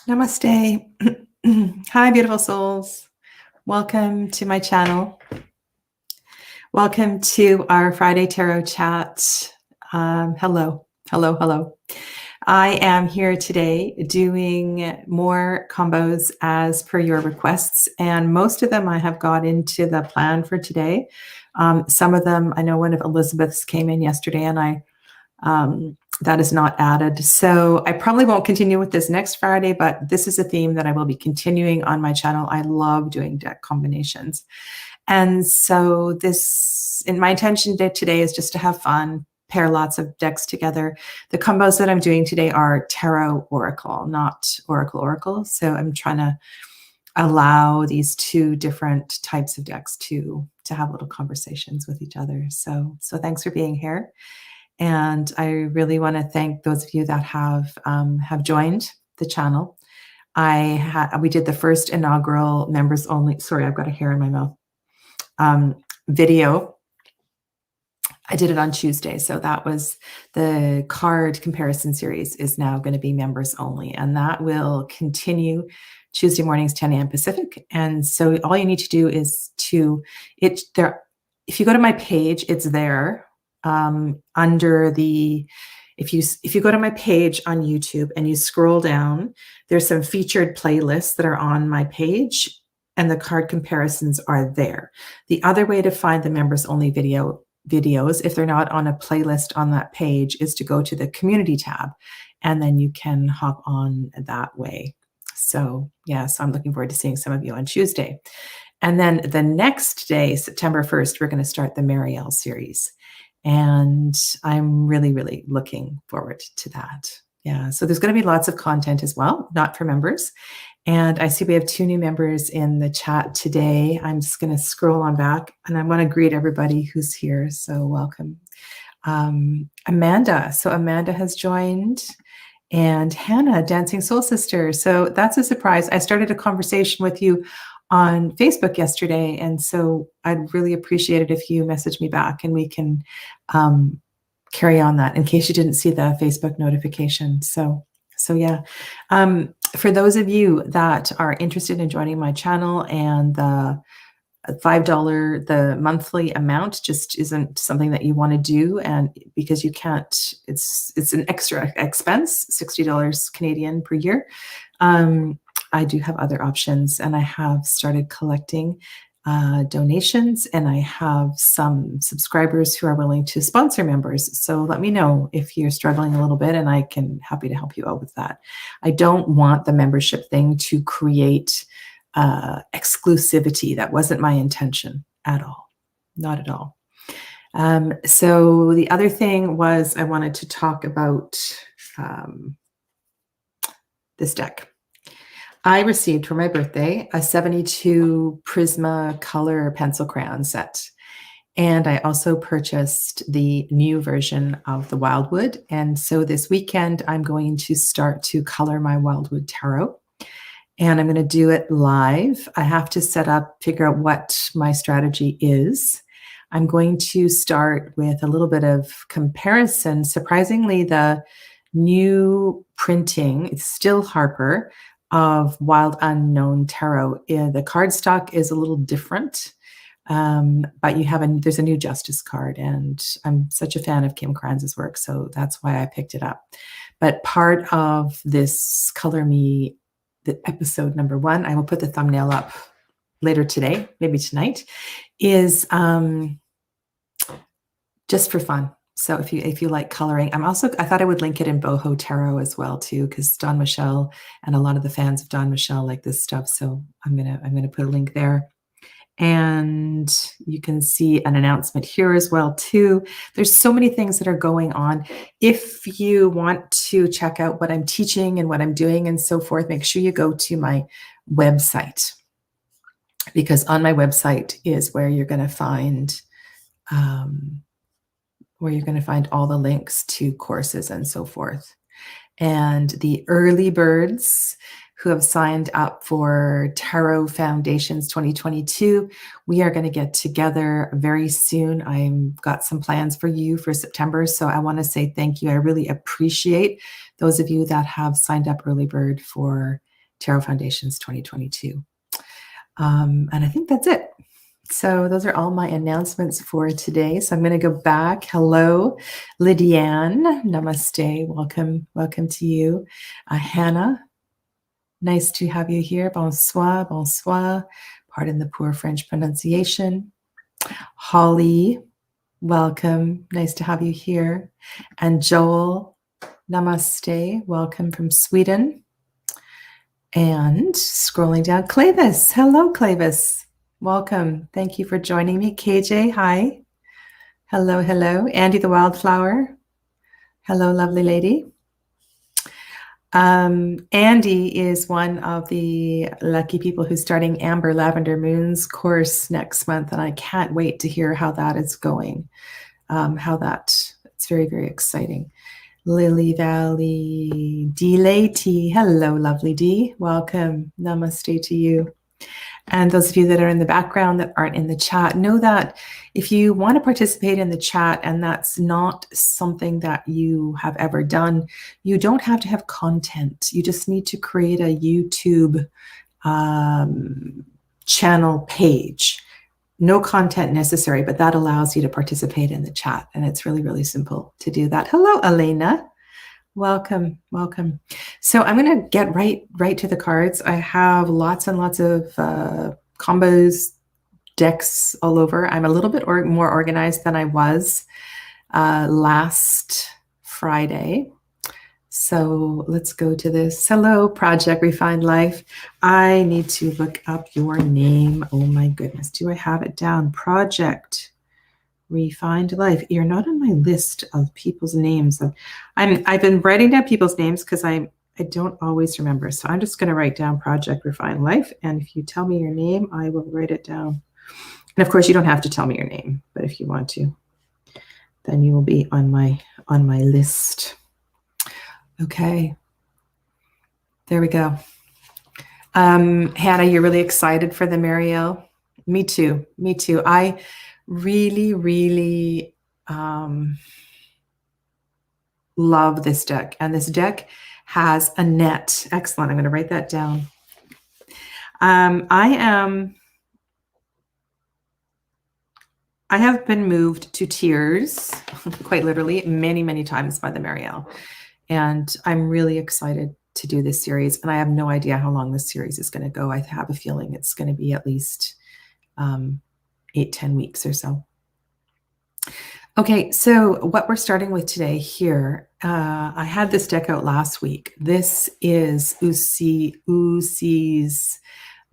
Namaste. Hi, beautiful souls. Welcome to my channel. Welcome to our Friday Tarot Chat. Hello. I am here today doing more combos as per your requests, and most of them I have got into the plan for today. Some of them, I know one of Elizabeth's came in yesterday, and that is not added. So I probably won't continue with this next Friday, but this is a theme that I will be continuing on my channel. I love doing deck combinations. And so my intention today is just to have fun, pair lots of decks together. The combos that I'm doing today are Tarot Oracle, not Oracle. So I'm trying to allow these two different types of decks to have little conversations with each other. So thanks for being here. And I really want to thank those of you that have joined the channel. We did the first inaugural members only. Sorry, I've got a hair in my mouth. Video. I did it on Tuesday, so that was the card comparison series is now going to be members only, and that will continue Tuesday mornings 10 a.m. Pacific. And so all you need to do is if you go to my page, it's there. Under the, if you go to my page on YouTube and you scroll down, there's some featured playlists that are on my page, and the card comparisons are there. The other way to find the members only videos, if they're not on a playlist on that page, is to go to the community tab, and then you can hop on that way. So I'm looking forward to seeing some of you on Tuesday. And then the next day, September 1st, we're going to start the Marielle series. And I'm really, really looking forward to that. Yeah, so there's going to be lots of content as well, not for members. And I see we have 2 new members in the chat today. I'm just going to scroll on back, and I want to greet everybody who's here. So welcome. Amanda. So Amanda has joined. And Hannah, Dancing Soul Sister. So that's a surprise. I started a conversation with you on Facebook yesterday, and so I'd really appreciate it if you message me back and we can carry on that in case you didn't see the Facebook notification. So yeah. For those of you that are interested in joining my channel, and the $5, the monthly amount just isn't something that you want to do, and because you can't, it's an extra expense, $60 Canadian per year. I do have other options, and I have started collecting donations, and I have some subscribers who are willing to sponsor members. So let me know if you're struggling a little bit, and I can happy to help you out with that. I don't want the membership thing to create exclusivity. That wasn't my intention at all, not at all. So the other thing was I wanted to talk about this deck. I received for my birthday a 72 Prisma color pencil crayon set. And I also purchased the new version of the Wildwood. And so this weekend, I'm going to start to color my Wildwood Tarot. And I'm going to do it live. I have to figure out what my strategy is. I'm going to start with a little bit of comparison. Surprisingly, the new printing, it's still Harper, of Wild Unknown Tarot. The cardstock is a little different, but there's a new Justice card, and I'm such a fan of Kim Kranz's work, so that's why I picked it up. But part of this Color Me, the episode number 1, I will put the thumbnail up later today, maybe tonight, is just for fun. So if you like coloring, I thought I would link it in Boho Tarot as well too, because Don Michel and a lot of the fans of Don Michel like this stuff. So I'm gonna put a link there, and you can see an announcement here as well too. There's so many things that are going on. If you want to check out what I'm teaching and what I'm doing and so forth, make sure you go to my website, because on my website is where you're going to find all the links to courses and so forth. And the early birds who have signed up for Tarot Foundations 2022, we are going to get together very soon. I've got some plans for you for September, so I want to say thank you. I really appreciate those of you that have signed up early bird for Tarot Foundations 2022. And I think that's it. So those are all my announcements for today. So I'm going to go back. Hello, Lydiane. Namaste. Welcome to you. Hannah, nice to have you here. Bonsoir, bonsoir. Pardon the poor French pronunciation. Holly, welcome. Nice to have you here. And Joel, namaste. Welcome from Sweden. And scrolling down, Clavis. Hello, Clavis. Welcome. Thank you for joining me. KJ, hi. Hello, hello. Andy the Wildflower. Hello, lovely lady. Andy is one of the lucky people who's starting Amber Lavender Moon's course next month, and I can't wait to hear how that is going. It's very, very exciting. Lily Valley, D Lady. Hello, lovely D. Welcome. Namaste to you. And those of you that are in the background that aren't in the chat, know that if you want to participate in the chat and that's not something that you have ever done, you don't have to have content. You just need to create a YouTube channel page. No content necessary, but that allows you to participate in the chat. And it's really, really simple to do that. Hello, Elena. Welcome, welcome. So I'm going to get right to the cards. I have lots and lots of combos, decks all over. I'm a little bit more organized than I was last Friday. So let's go to this. Hello, Project Refined Life. I need to look up your name. Oh my goodness. Do I have it down? Project Refined Life. You're not on my list of people's names. I've been writing down people's names because I don't always remember. So I'm just going to write down Project Refined Life. And if you tell me your name, I will write it down. And of course, you don't have to tell me your name, but if you want to, then you will be on my list. Okay. There we go. Hannah, you're really excited for the Marielle? Me too. Me too. I really, really love this deck. And this deck has a net. Excellent. I'm going to write that down. I have been moved to tears, quite literally, many, many times by the Marielle. And I'm really excited to do this series. And I have no idea how long this series is going to go. I have a feeling it's going to be at least 8-10 weeks or so. Okay, so what we're starting with today here, I had this deck out last week. This is Usi's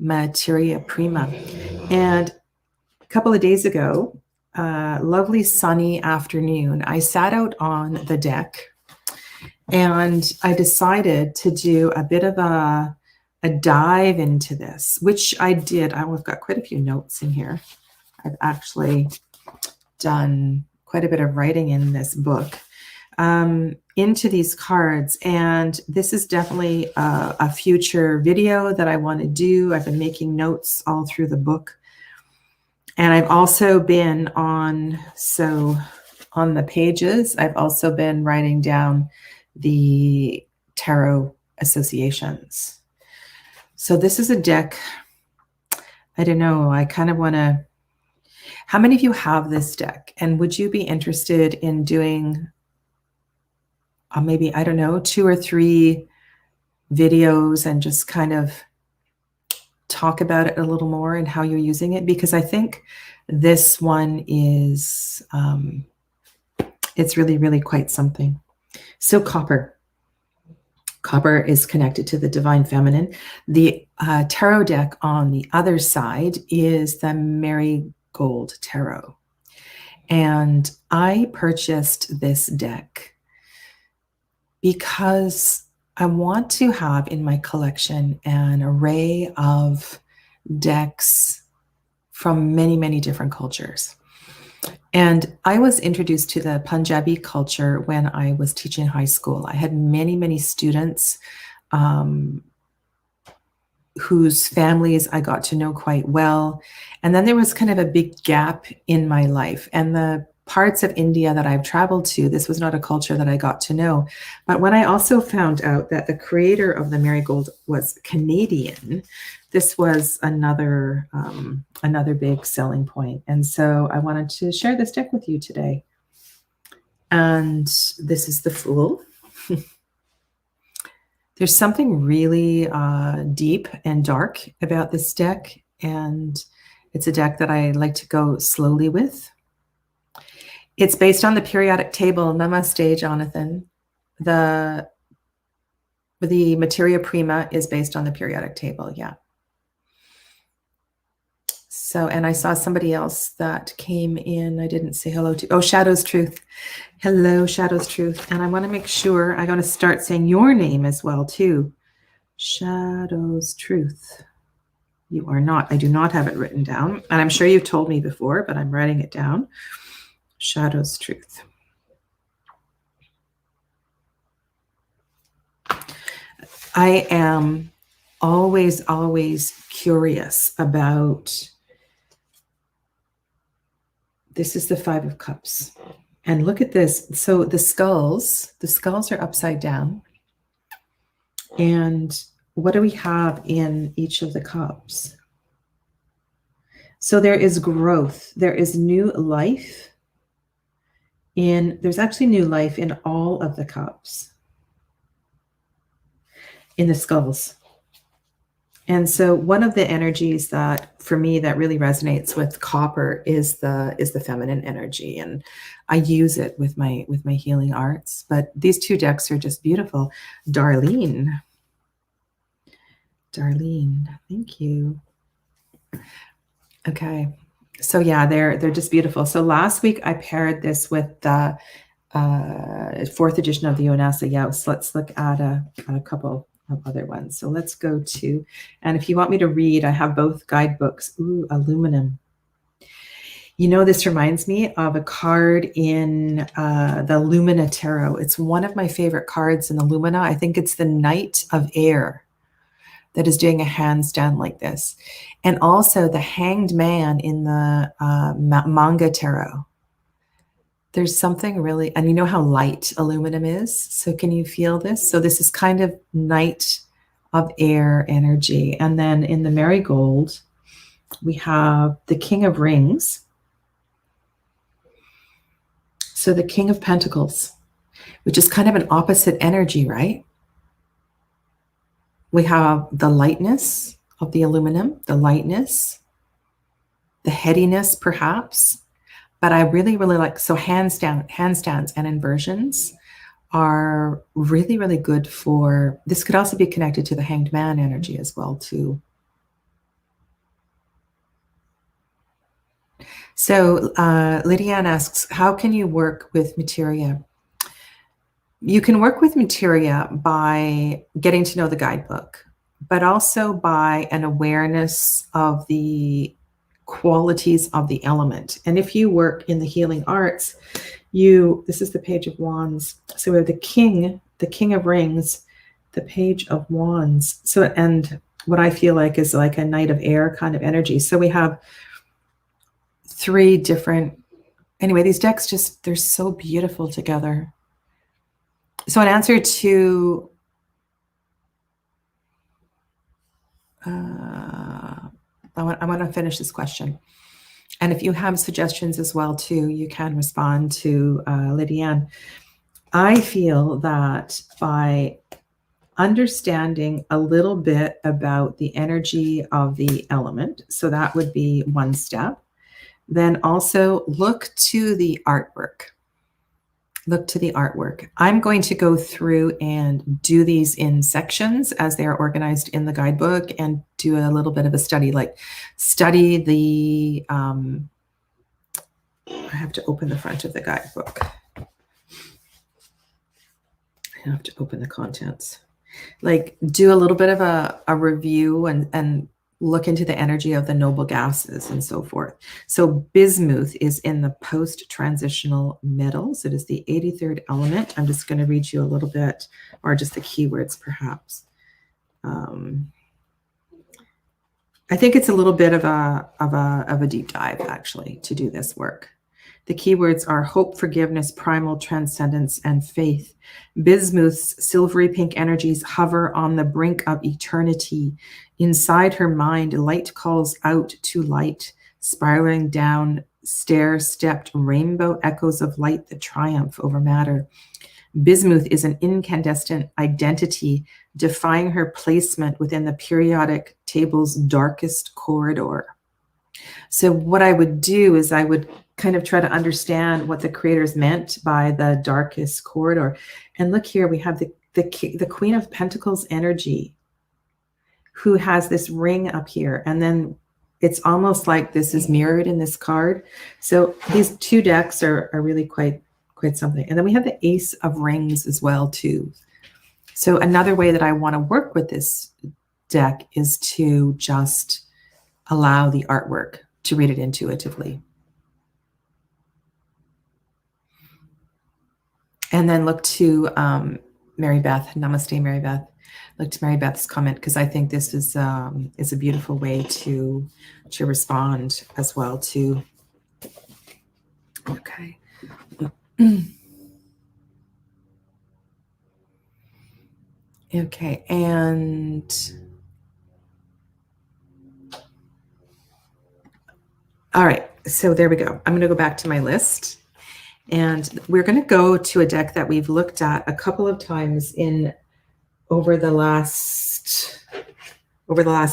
Materia Prima. And a couple of days ago, lovely sunny afternoon, I sat out on the deck and I decided to do a bit of a dive into this, which I did. I've got quite a few notes in here. I've actually done quite a bit of writing in this book into these cards. And this is definitely a future video that I want to do. I've been making notes all through the book. And I've also been on the pages, I've also been writing down the tarot associations. So this is a deck. I don't know. I kind of want to. How many of you have this deck? And would you be interested in doing maybe, I don't know, 2 or 3 videos and just kind of talk about it a little more and how you're using it? Because I think this one is, it's really, really quite something. So copper. Copper is connected to the divine feminine. The tarot deck on the other side is the Marigold Tarot. And I purchased this deck because I want to have in my collection an array of decks from many, many different cultures. And I was introduced to the Punjabi culture when I was teaching high school. I had many, many students whose families I got to know quite well. And then there was kind of a big gap in my life. And the parts of India that I've traveled to, this was not a culture that I got to know. But when I also found out that the creator of the marigold was Canadian, this was another big selling point. And so I wanted to share this deck with you today. And this is the Fool. There's something really deep and dark about this deck, and it's a deck that I like to go slowly with. It's based on the periodic table. Namaste, Jonathan. The Materia Prima is based on the periodic table, yeah. So, and I saw somebody else that came in. I didn't say hello to. Oh, Shadow's Truth. Hello, Shadow's Truth. And I want to make sure I'm going to start saying your name as well, too. Shadow's Truth. You are not. I do not have it written down. And I'm sure you've told me before, but I'm writing it down. Shadow's Truth. I am always curious about. This is the Five of Cups. And look at this. So the skulls are upside down. And what do we have in each of the cups? So there is growth. There is new life. There's actually new life in all of the cups. In the skulls. And so one of the energies that for me that really resonates with copper is the feminine energy, and I use it with my healing arts. But these two decks are just beautiful. Darlene, thank you. Okay, so yeah, they're just beautiful. So last week I paired this with the 4th edition of the Onasa. Yeah, so let's look at a couple of other ones. So let's go to, and if you want me to read, I have both guidebooks. Ooh, aluminum. You know, this reminds me of a card in the Lumina Tarot. It's one of my favorite cards in the Lumina. I think it's the Knight of Air that is doing a handstand like this. And also the Hanged Man in the Manga Tarot. There's something really, and you know how light aluminum is? So can you feel this? So this is kind of Knight of Air energy. And then in the Marigold, we have the King of Rings. So the King of Pentacles, which is kind of an opposite energy, right? We have the lightness of the aluminum, the lightness, the headiness perhaps. But I really like, so handstands and inversions are really good for, this could also be connected to the Hanged Man energy as well too. So Lydianne asks, how can you work with Materia? You can work with Materia by getting to know the guidebook, but also by an awareness of the qualities of the element. And if you work in the healing arts, this is the Page of Wands. So we have the King of Rings, the Page of Wands. So, and what I feel like is like a Knight of Air kind of energy. So we have 3 different, anyway, these decks just, they're so beautiful together. So in answer to, I want to finish this question. And if you have suggestions as well, too, you can respond to Lydianne. I feel that by understanding a little bit about the energy of the element, so that would be one step, then also look to the artwork. Look to the artwork. I'm going to go through and do these in sections as they are organized in the guidebook and do a little bit of a study, like study the, I have to open the front of the guidebook. I have to open the contents. Like do a little bit of a review and look into the energy of the noble gases and so forth. So bismuth is in the post-transitional metals. It is the 83rd element. I'm just going to read you a little bit, or just the keywords perhaps. I think it's a little bit of a deep dive actually to do this work. The keywords are hope, forgiveness, primal transcendence, and faith. Bismuth's silvery pink energies hover on the brink of eternity. Inside her mind, light calls out to light, spiraling down stair-stepped rainbow echoes of light that triumph over matter. Bismuth is an incandescent identity, defying her placement within the periodic table's darkest corridor. So what I would do is I would kind of try to understand what the creators meant by the darkest corridor. And look here, we have the Queen of Pentacles energy, who has this ring up here. And then it's almost like this is mirrored in this card. So these two decks are really quite something. And then we have the Ace of Rings as well too. So another way that I want to work with this deck is to just allow the artwork to read it intuitively. And then look to Mary Beth. Namaste, Mary Beth. Look to Mary Beth's comment, because I think this is a beautiful way to respond as well too. Okay. Okay, and all right, so there we go. I'm going to go back to my list, and we're going to go to a deck that we've looked at a couple of times over the last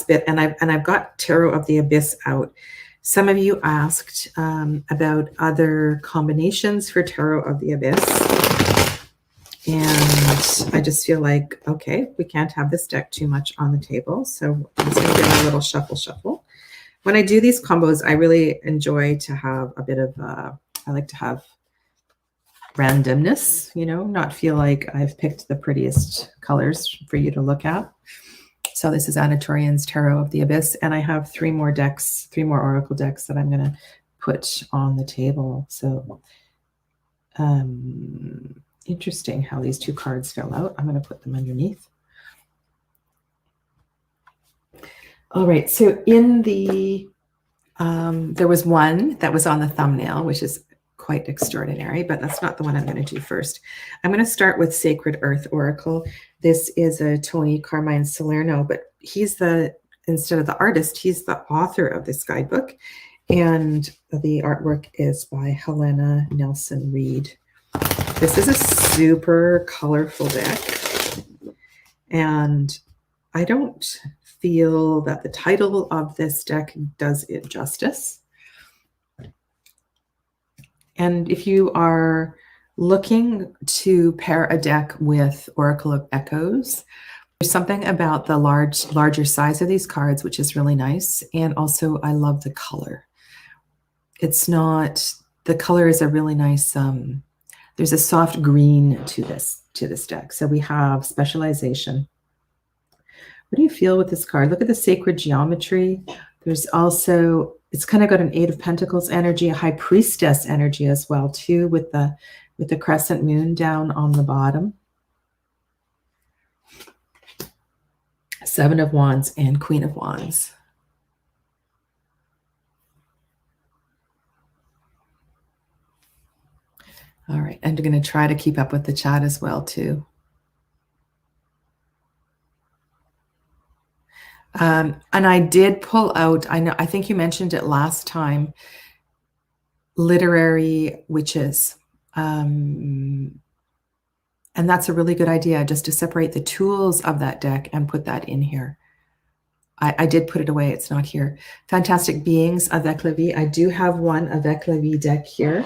bit, and I've got Tarot of the Abyss out. Some of you asked about other combinations for Tarot of the Abyss, and I just feel like, okay, we can't have this deck too much on the table, so I'm just going to give it a little shuffle. When I do these combos, I really enjoy to have a bit of, I like to have randomness, you know, not feel like I've picked the prettiest colors for you to look at. So this is Anatorian's Tarot of the Abyss, and I have three more Oracle decks that I'm going to put on the table. So interesting how these two cards fell out. I'm going to put them underneath. All right, so in the, there was one that was on the thumbnail, which is quite extraordinary, but that's not the one I'm going to do first. I'm going to start with Sacred Earth Oracle. This is a Tony Carmine Salerno, but he's instead of the artist, he's the author of this guidebook. And the artwork is by Helena Nelson Reed. This is a super colorful deck. And I don't feel that the title of this deck does it justice. And if you are looking to pair a deck with Oracle of Echoes, there's something about the larger size of these cards, which is really nice. And also I love the color. The color is a really nice, there's a soft green to this deck. So we have specialization. What do you feel with this card? Look at the sacred geometry. There's also, it's kind of got an Eight of Pentacles energy, a High Priestess energy as well too, with the crescent moon down on the bottom. Seven of Wands and Queen of Wands. All right, and I'm going to try to keep up with the chat as well too. And I did pull out, I think you mentioned it last time, literary witches. And that's a really good idea, just to separate the tools of that deck and put that in here. I did put it away, it's not here. Fantastic Beings, Avec la Vie. I do have one Avec la Vie deck here,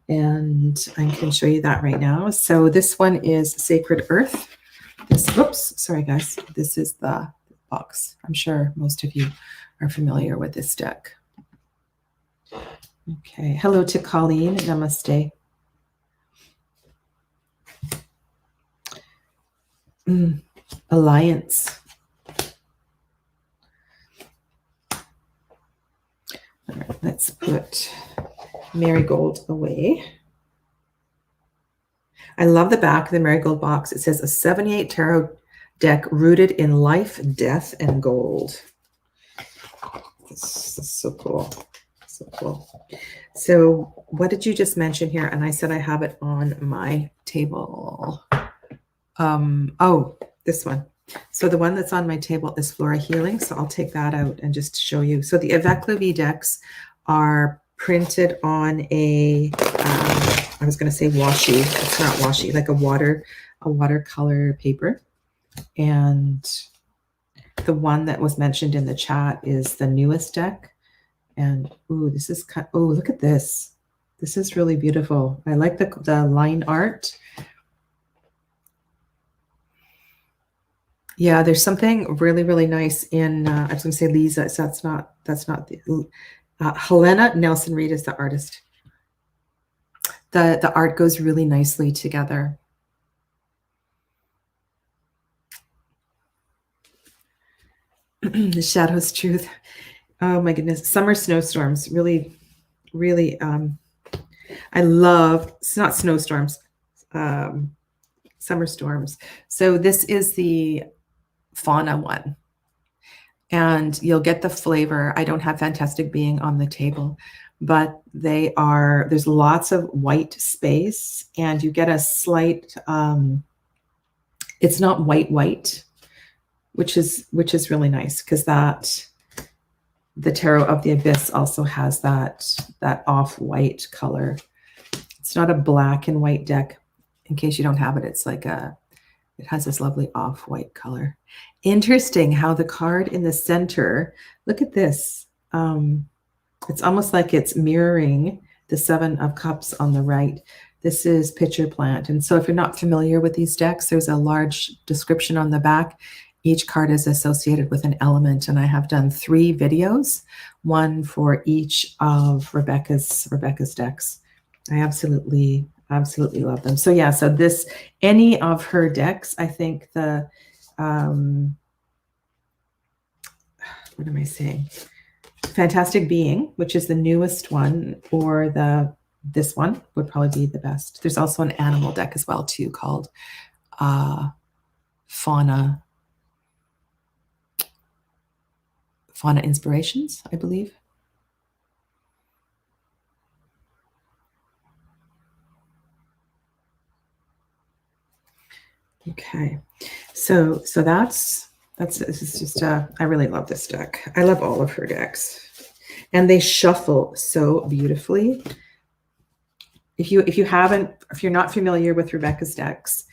and I can show you that right now. So this one is Sacred Earth. Whoops, sorry guys. This is the box. I'm sure most of you are familiar with this deck. Okay, hello to Colleen, namaste. Alliance. All right, let's put Marigold away. I love the back of the Marigold box. It says a 78 tarot deck rooted in life, death, and gold. This is so cool. So cool. So what did you just mention here? And I said I have it on my table. Oh, this one. So the one that's on my table is Flora Healing. So I'll take that out and just show you. So the Avec La Vie decks are printed on a, I was going to say washi. It's not washi, like a watercolor paper. And the one that was mentioned in the chat is the newest deck. And ooh, this is oh, look at this. This is really beautiful. I like the line art. Yeah, there's something really, really nice in, I was going to say Lisa, so that's not the, Helena Nelson Reed is the artist. The art goes really nicely together. The Shadow's Truth. Oh my goodness. Summer snowstorms. Really, really, I love, it's not snowstorms, summer storms. So this is the fauna one. And you'll get the flavor. I don't have Fantastic Being on the table, but there's lots of white space and you get a slight, it's not white, which is really nice because the Tarot of the Abyss also has that off-white color. It's not a black and white deck. In case you don't have it, it's like it has this lovely off-white color. Interesting how the card in the center, look at this. It's almost like it's mirroring the Seven of Cups on the right. This is Pitcher Plant. And so if you're not familiar with these decks, there's a large description on the back. Each card is associated with an element. And I have done 3 videos, one for each of Rebecca's decks. I absolutely love them. So yeah, so any of her decks, I think the, what am I saying? Fantastic Being, which is the newest one, or this one would probably be the best. There's also an animal deck as well too called Fauna Inspirations, I believe. Okay, so this is just I really love this deck. I love all of her decks, and they shuffle so beautifully. If you're not familiar with Rebecca's decks,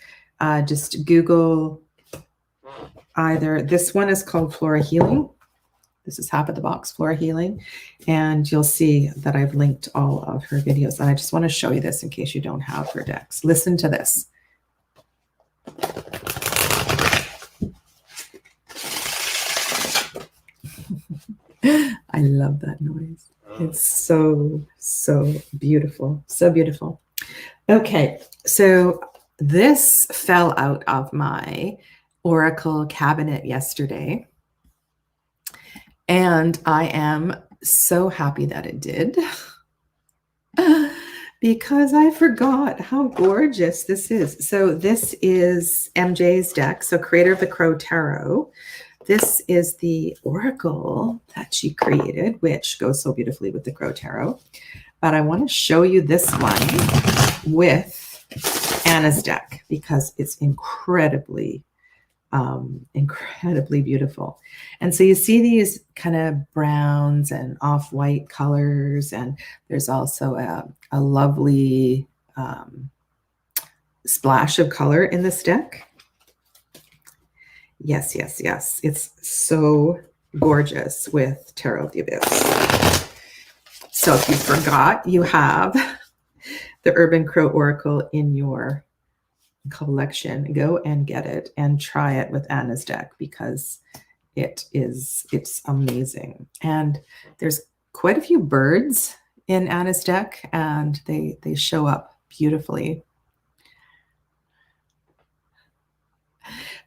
just Google either this one is called Flora Healing. This is half of the box, Flora Healing, and you'll see that I've linked all of her videos. And I just want to show you this in case you don't have her decks. Listen to this. I love that noise. It's so beautiful. So beautiful. Okay, so this fell out of my Oracle cabinet yesterday. And I am so happy that it did because I forgot how gorgeous this is. So this is MJ's deck, so creator of the Crow Tarot. This is the Oracle that she created, which goes so beautifully with the Crow Tarot. But I want to show you this one with Anna's deck because it's incredibly beautiful. And so you see these kind of browns and off-white colors, and there's also a lovely splash of color in this deck. Yes. It's so gorgeous with Tarot of the Abyss. So if you forgot, you have the Urban Crow Oracle in your collection. Go and get it and try it with Anna's deck because it's amazing. And there's quite a few birds in Anna's deck and they show up beautifully.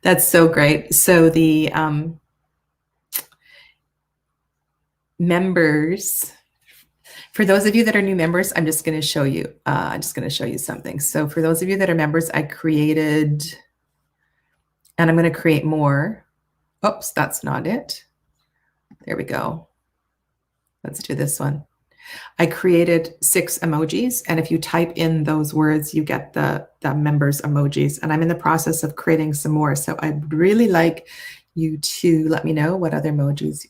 That's so great. So the members, for those of you that are new members, I'm just going to show you. Something. So for those of you that are members, I created, and I'm going to create more. Oops, that's not it. There we go. Let's do this one. I created 6 emojis, and if you type in those words, you get the members emojis. And I'm in the process of creating some more. So I'd really like you to let me know what other emojis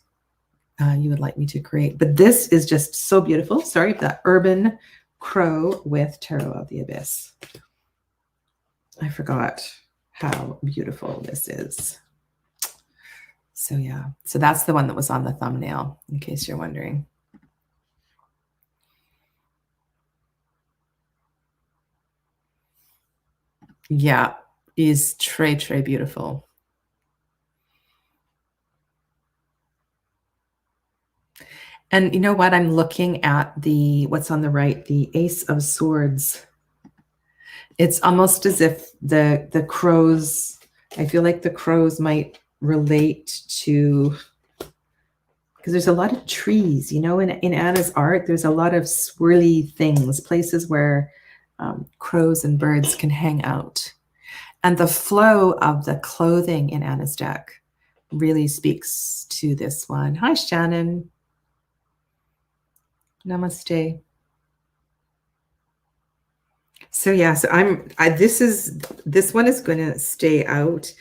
you would like me to create. But this is just so beautiful. Sorry, the urban crow with Tarot of the Abyss. I forgot how beautiful this is. So yeah, so that's the one that was on the thumbnail, in case you're wondering. Yeah, is très beautiful. And you know what? I'm looking at what's on the right, the Ace of Swords. It's almost as if the crows, I feel like the crows might relate to, because there's a lot of trees, you know, in Anna's art, there's a lot of swirly things, places where crows and birds can hang out. And the flow of the clothing in Anna's deck really speaks to this one. Hi, Shannon. Namaste. So yeah, so this one is going to stay out.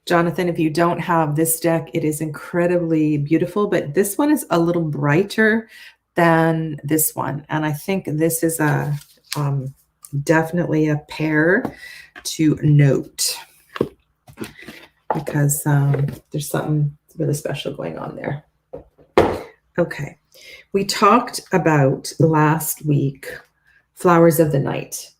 Jonathan, if you don't have this deck, it is incredibly beautiful, but this one is a little brighter than this one. And I think this is a definitely a pair to note, because there's something really special going on there. Okay, we talked about last week Flowers of the Night,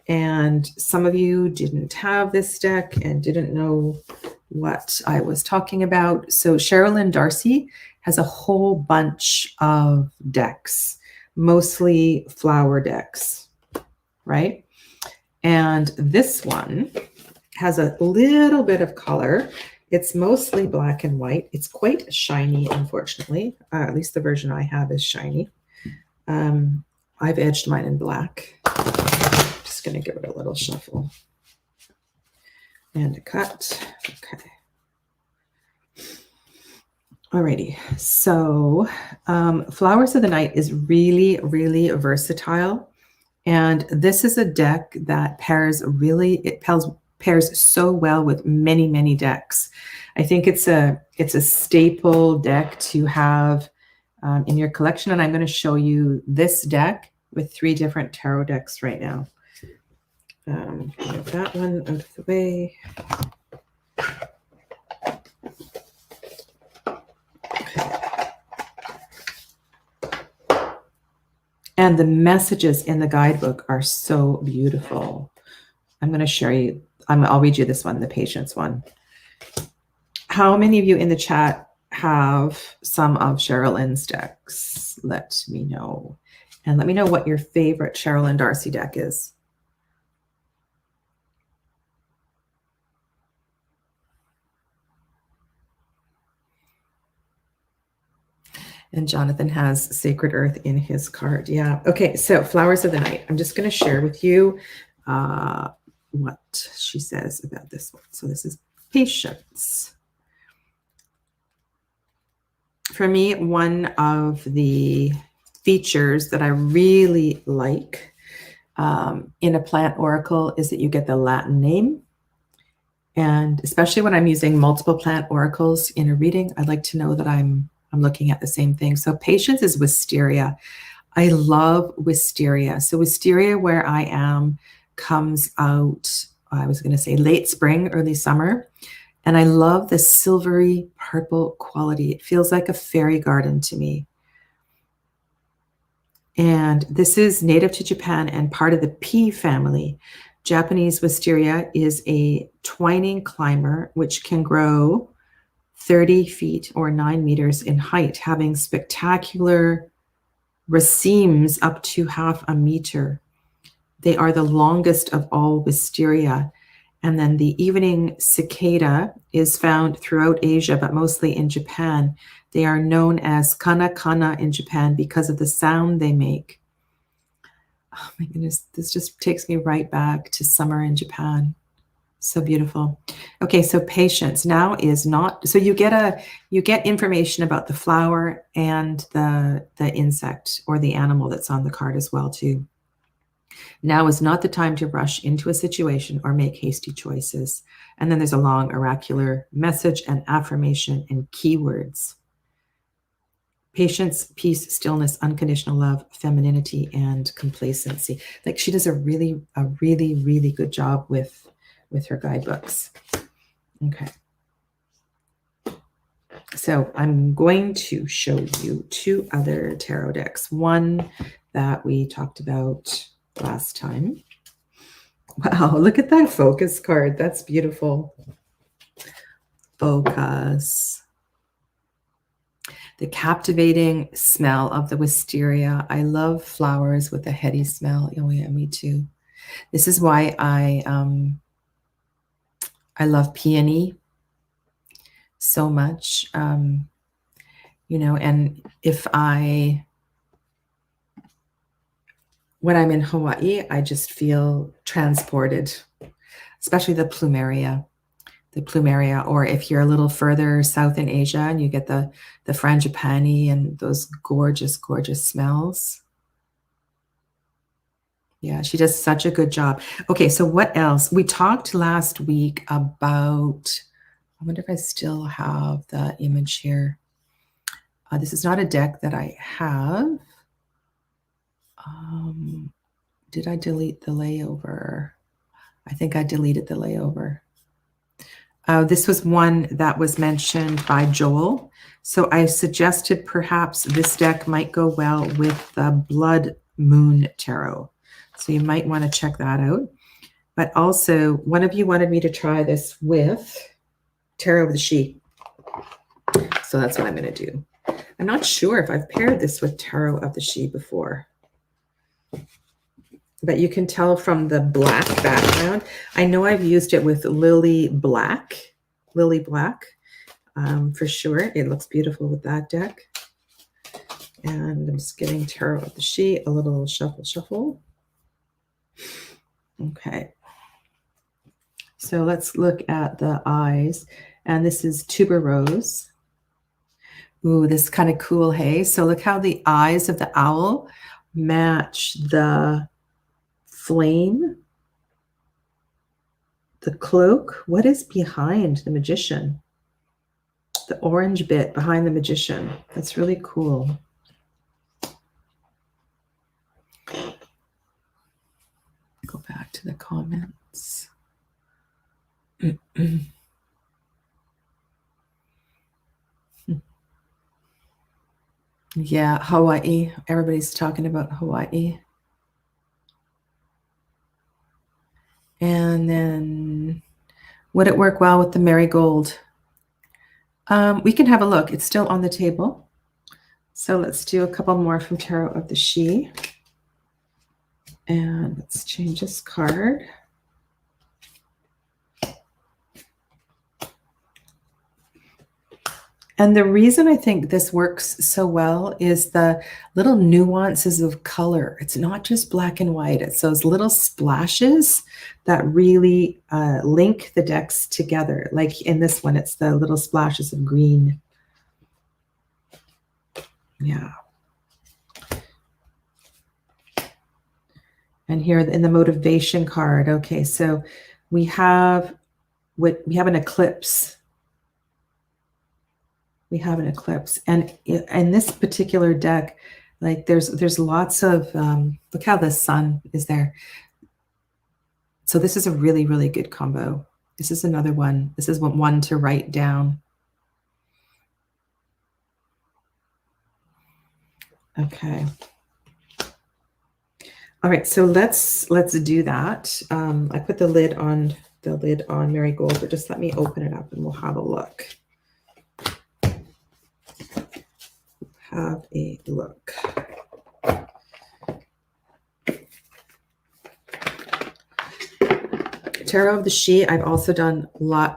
and some of you didn't have this deck and didn't know what I was talking about. So Sherilyn Darcy has a whole bunch of decks, mostly flower decks, right? And this one has a little bit of color. It's mostly black and white. It's quite shiny, unfortunately. At least the version I have is shiny. I've edged mine in black. Just going to give it a little shuffle and a cut. Okay. Alrighty. So Flowers of the Night is really, really versatile. And this is a deck that pairs so well with many, many decks. I think it's a staple deck to have in your collection. And I'm going to show you this deck with 3 different tarot decks right now. Get that one out of the way. And the messages in the guidebook are so beautiful. I'm going to share you. I'll read you this one, the Patience one. How many of you in the chat have some of Sherilyn's decks? Let me know. And let me know what your favorite Sherilyn Darcy deck is. And Jonathan has Sacred Earth in his card. Yeah. Okay. So Flowers of the Night. I'm just going to share with you what she says about this one. So this is Patience. For me, one of the features that I really like in a plant oracle is that you get the Latin name. And especially when I'm using multiple plant oracles in a reading, I like to know that I'm looking at the same thing. So Patience is wisteria. I love wisteria. So wisteria, where I am, comes out, I was going to say late spring, early summer. And I love the silvery purple quality. It feels like a fairy garden to me. And this is native to Japan and part of the pea family. Japanese wisteria is a twining climber which can grow 30 feet or 9 meters in height, having spectacular racemes up to half a meter. They are the longest of all wisteria. And then the evening cicada is found throughout Asia, but mostly in Japan. They are known as kana kana in Japan because of the sound they make. Oh my goodness, this just takes me right back to summer in Japan. So beautiful. Okay, so patience now is not, so you get information about the flower and the insect or the animal that's on the card as well too. Now is not the time to rush into a situation or make hasty choices. And then there's a long oracular message and affirmation and keywords. Patience, peace, stillness, unconditional love, femininity, and complacency. Like she does a really, really good job with her guidebooks. Okay. So I'm going to show you two other tarot decks. One that we talked about last time. Wow, look at that focus card. That's beautiful. Focus. The captivating smell of the wisteria. I love flowers with a heady smell. Oh yeah, me too. This is why I love peony so much. You know, and when I'm in Hawaii, I just feel transported, especially the plumeria. Or if you're a little further south in Asia and you get the frangipani and those gorgeous, gorgeous smells. Yeah, she does such a good job. Okay, so what else? We talked last week about, I wonder if I still have the image here. This is not a deck that I have. Did I delete the layover? I think I deleted the layover. This was one that was mentioned by Joel. So I suggested perhaps this deck might go well with the Blood Moon Tarot. So you might want to check that out. But also, one of you wanted me to try this with Tarot of the She. So that's what I'm going to do. I'm not sure if I've paired this with Tarot of the She before. But you can tell from the black background. I know I've used it with Lily Black, for sure. It looks beautiful with that deck. And I'm just getting Tarot of the She, a little shuffle. Okay. So let's look at the eyes. And this is tuberose. Ooh, this is kind of cool, hey? So look how the eyes of the owl match the flame, the cloak. What is behind the magician? The orange bit behind the magician. That's really cool. Go back to the comments. Yeah, Hawaii. Everybody's talking about Hawaii. And then, would it work well with the marigold? We can have a look. It's still on the table. So let's do a couple more from Tarot of the She. And let's change this card. And the reason I think this works so well is the little nuances of color. It's not just black and white. It's those little splashes that really link the decks together. Like in this one, it's the little splashes of green. Yeah. And here in the motivation card. Okay, so we have an eclipse. We have an eclipse, and in this particular deck, like there's lots of look how the sun is there. So this is a really, really good combo. This is another one. This is one to write down. Okay. All right, so let's do that. I put the lid on Marigold, but just let me open it up and we'll have a look. Have a look. Tarot of the She, I've also done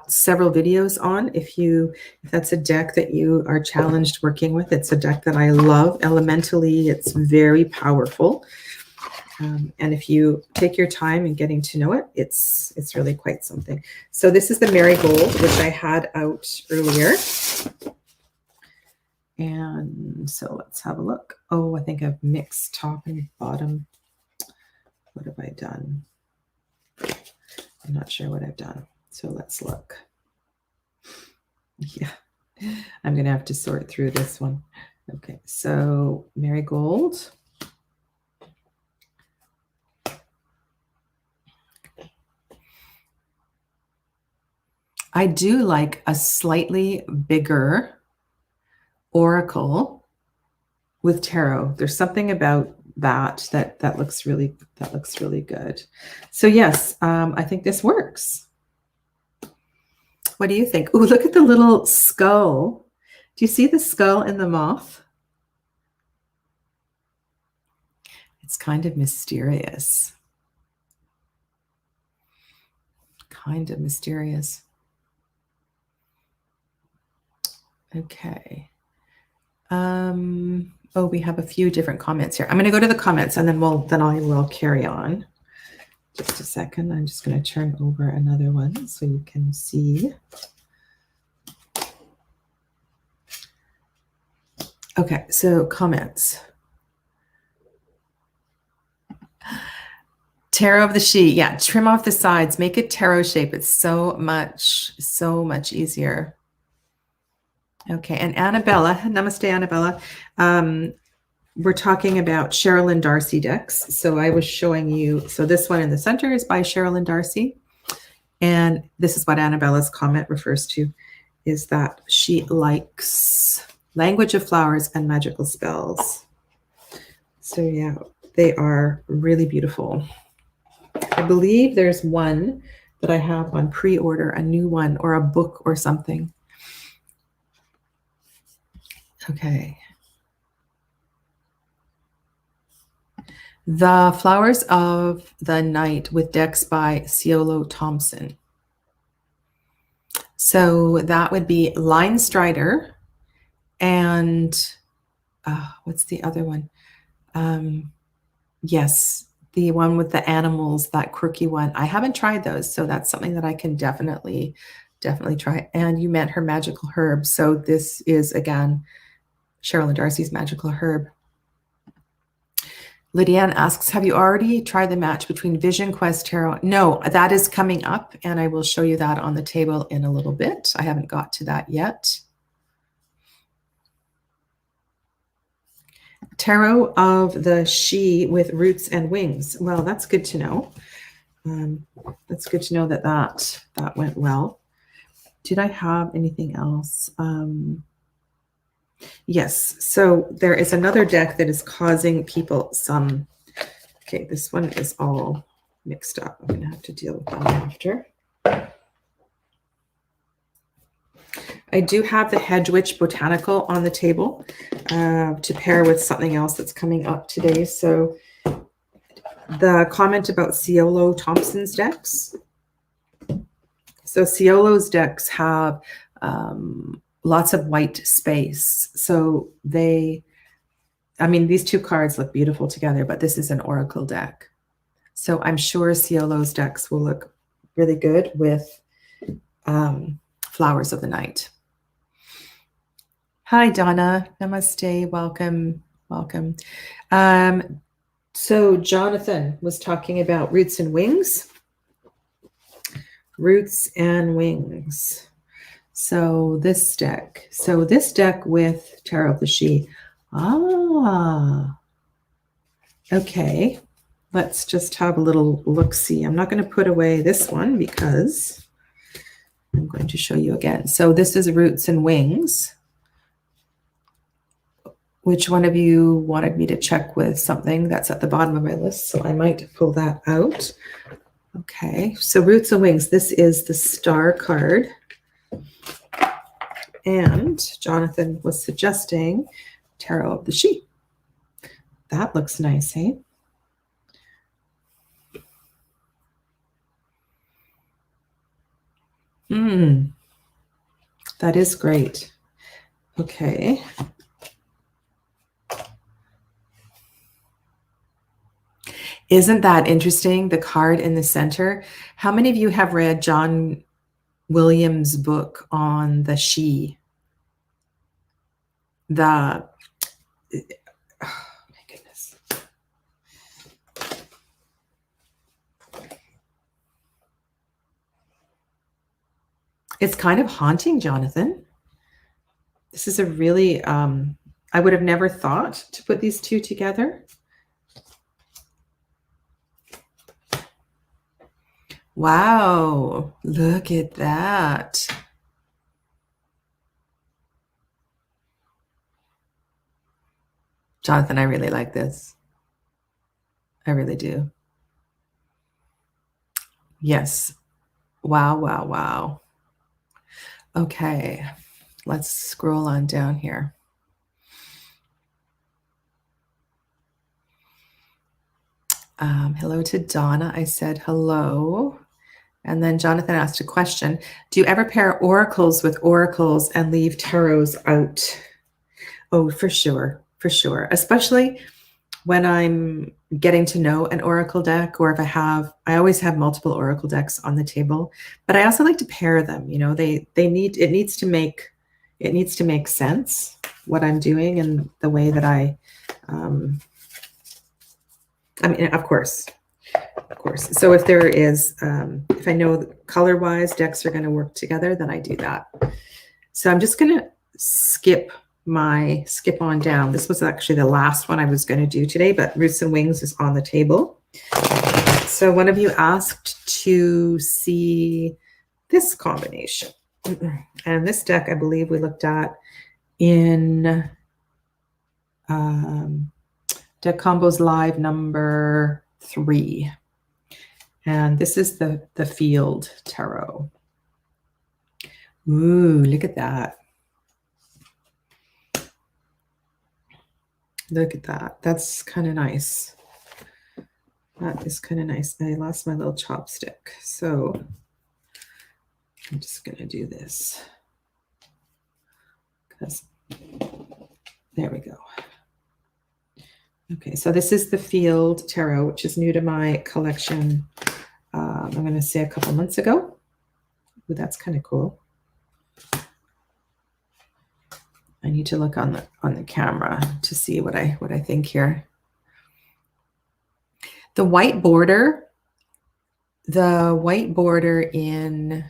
several videos on. If that's a deck that you are challenged working with, it's a deck that I love. Elementally, it's very powerful. And if you take your time in getting to know it, it's really quite something. So this is the marigold, which I had out earlier. And so let's have a look. Oh, I think I've mixed top and bottom. What have I done? I'm not sure what I've done. So let's look. Yeah, I'm going to have to sort through this one. Okay, so marigold. I do like a slightly bigger oracle with tarot. There's something about that looks really good. So yes, I think this works. What do you think? Oh, look at the little skull. Do you see the skull in the moth? It's kind of mysterious. Kind of mysterious. Okay. Oh, we have a few different comments here. I'm going to go to the comments and then I will carry on. Just a second. I'm just going to turn over another one so you can see. Okay, so comments. Tarot of the she. Yeah, trim off the sides. Make it tarot shape. It's so much easier. Okay, and Annabella. Namaste, Annabella. We're talking about Sherilyn Darcy decks. So I was showing you. So this one in the center is by Sherilyn Darcy. And this is what Annabella's comment refers to, is that she likes language of flowers and magical spells. So yeah, they are really beautiful. I believe there's one that I have on pre-order, a new one or a book or something. Okay. The Flowers of the Night with decks by Ciolo Thompson. So that would be Line Strider and what's the other one? Yes, the one with the animals, that quirky one. I haven't tried those, so that's something that I can definitely try. And you meant her magical herb. So this is, again, Sherilyn Darcy's magical herb. Lydianne asks, have you already tried the match between Vision Quest Tarot? No, that is coming up, and I will show you that on the table in a little bit. I haven't got to that yet. Tarot of the She with Roots and Wings. Well, that's good to know. That's good to know that went well. Did I have anything else? Yes, so there is another deck that is causing people some, okay, this one is all mixed up. I'm going to have to deal with that after. I do have the Hedge Witch Botanical on the table to pair with something else that's coming up today. So the comment about Ciolo Thompson's decks. So Ciolo's decks have lots of white space. So these two cards look beautiful together, but this is an oracle deck. So I'm sure Ciolo's decks will look really good with Flowers of the Night. Hi, Donna. Namaste. Welcome. So Jonathan was talking about Roots and Wings. Roots and Wings. So this deck with Tarot of the She. Okay. Let's just have a little look-see. I'm not going to put away this one because I'm going to show you again. So this is Roots and Wings. Which one of you wanted me to check with something that's at the bottom of my list? So I might pull that out. Okay. So Roots and Wings. This is the Star card. And Jonathan was suggesting Tarot of the She. That looks nice, eh? That is great. Okay. Isn't that interesting? The card in the center. How many of you have read John Williams' book on the she? Oh my goodness. It's kind of haunting, Jonathan. This is a really, I would have never thought to put these two together. Wow, look at that. Jonathan, I really like this. I really do. Yes. Wow, wow, wow. Okay, let's scroll on down here. Hello to Donna. I said hello. And then Jonathan asked a question. Do you ever pair oracles with oracles and leave tarots out? Oh, for sure. For sure. Especially when I'm getting to know an oracle deck, or if I always have multiple oracle decks on the table, but I also like to pair them. You know, it needs to make sense what I'm doing and the way that I mean, of course. So if there is, if I know color-wise decks are going to work together, then I do that. So I'm just going to skip on down. This was actually the last one I was going to do today, but Roots and Wings is on the table. So one of you asked to see this combination. And this deck, I believe we looked at in Deck Combos Live number 3. And this is the Field Tarot. Ooh, look at that. Look at that. That's kind of nice. That is kind of nice. I lost my little chopstick. So I'm just going to do this. Because there we go. Okay, so this is the Field Tarot, which is new to my collection. I'm going to say a couple months ago. Ooh, that's kind of cool. I need to look on the camera to see what I think here. The white border in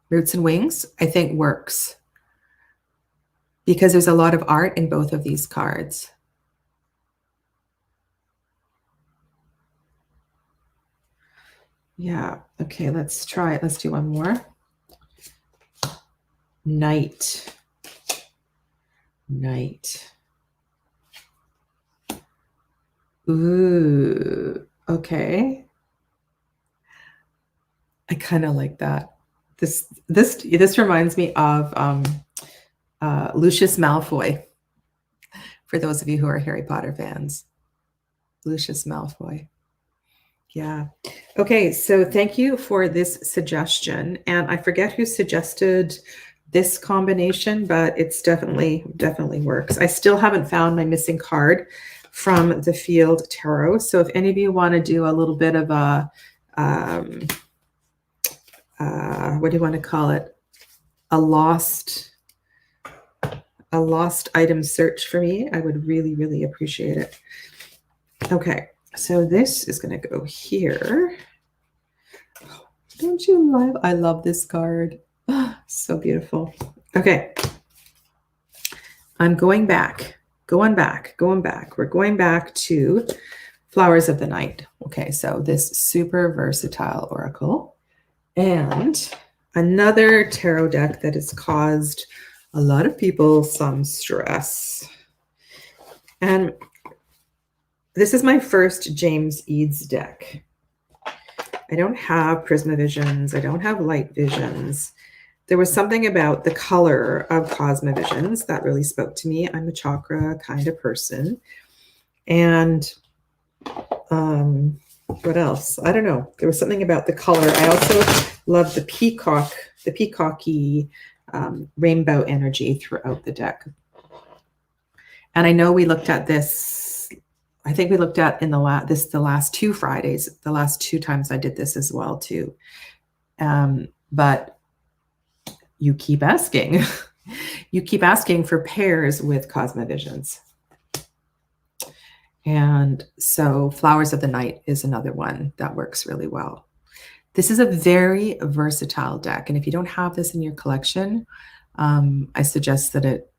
Roots and Wings, I think works because there's a lot of art in both of these cards. Yeah. Okay, let's try it. Let's do one more. Night. Ooh, okay. I kind of like that. This reminds me of Lucius Malfoy. For those of you who are Harry Potter fans, Lucius Malfoy. Yeah. Okay. So thank you for this suggestion. And I forget who suggested this combination, but it's definitely works. I still haven't found my missing card from the Field Tarot. So if any of you want to do a little bit of a, what do you want to call it? A lost item search for me, I would really, really appreciate it. Okay. So this is going to go here. Oh, don't you love? I love this card. Oh, so beautiful. Okay. I'm going back. We're going back to Flowers of the Night. Okay, so this super versatile oracle and another tarot deck that has caused a lot of people some stress. And this is my first James Eads deck. I don't have Prisma Visions. I don't have Light Visions. There was something about the color of Cosma Visions that really spoke to me. I'm a chakra kind of person. And what else? I don't know. There was something about the color. I also love the peacocky rainbow energy throughout the deck. And I know we looked at this I think we looked at in the last 2 Fridays, the last 2 times I did this as well too. But you keep asking. You keep asking for pairs with Cosmovisions. And so Flowers of the Night is another one that works really well. This is a very versatile deck. And if you don't have this in your collection, I suggest that it,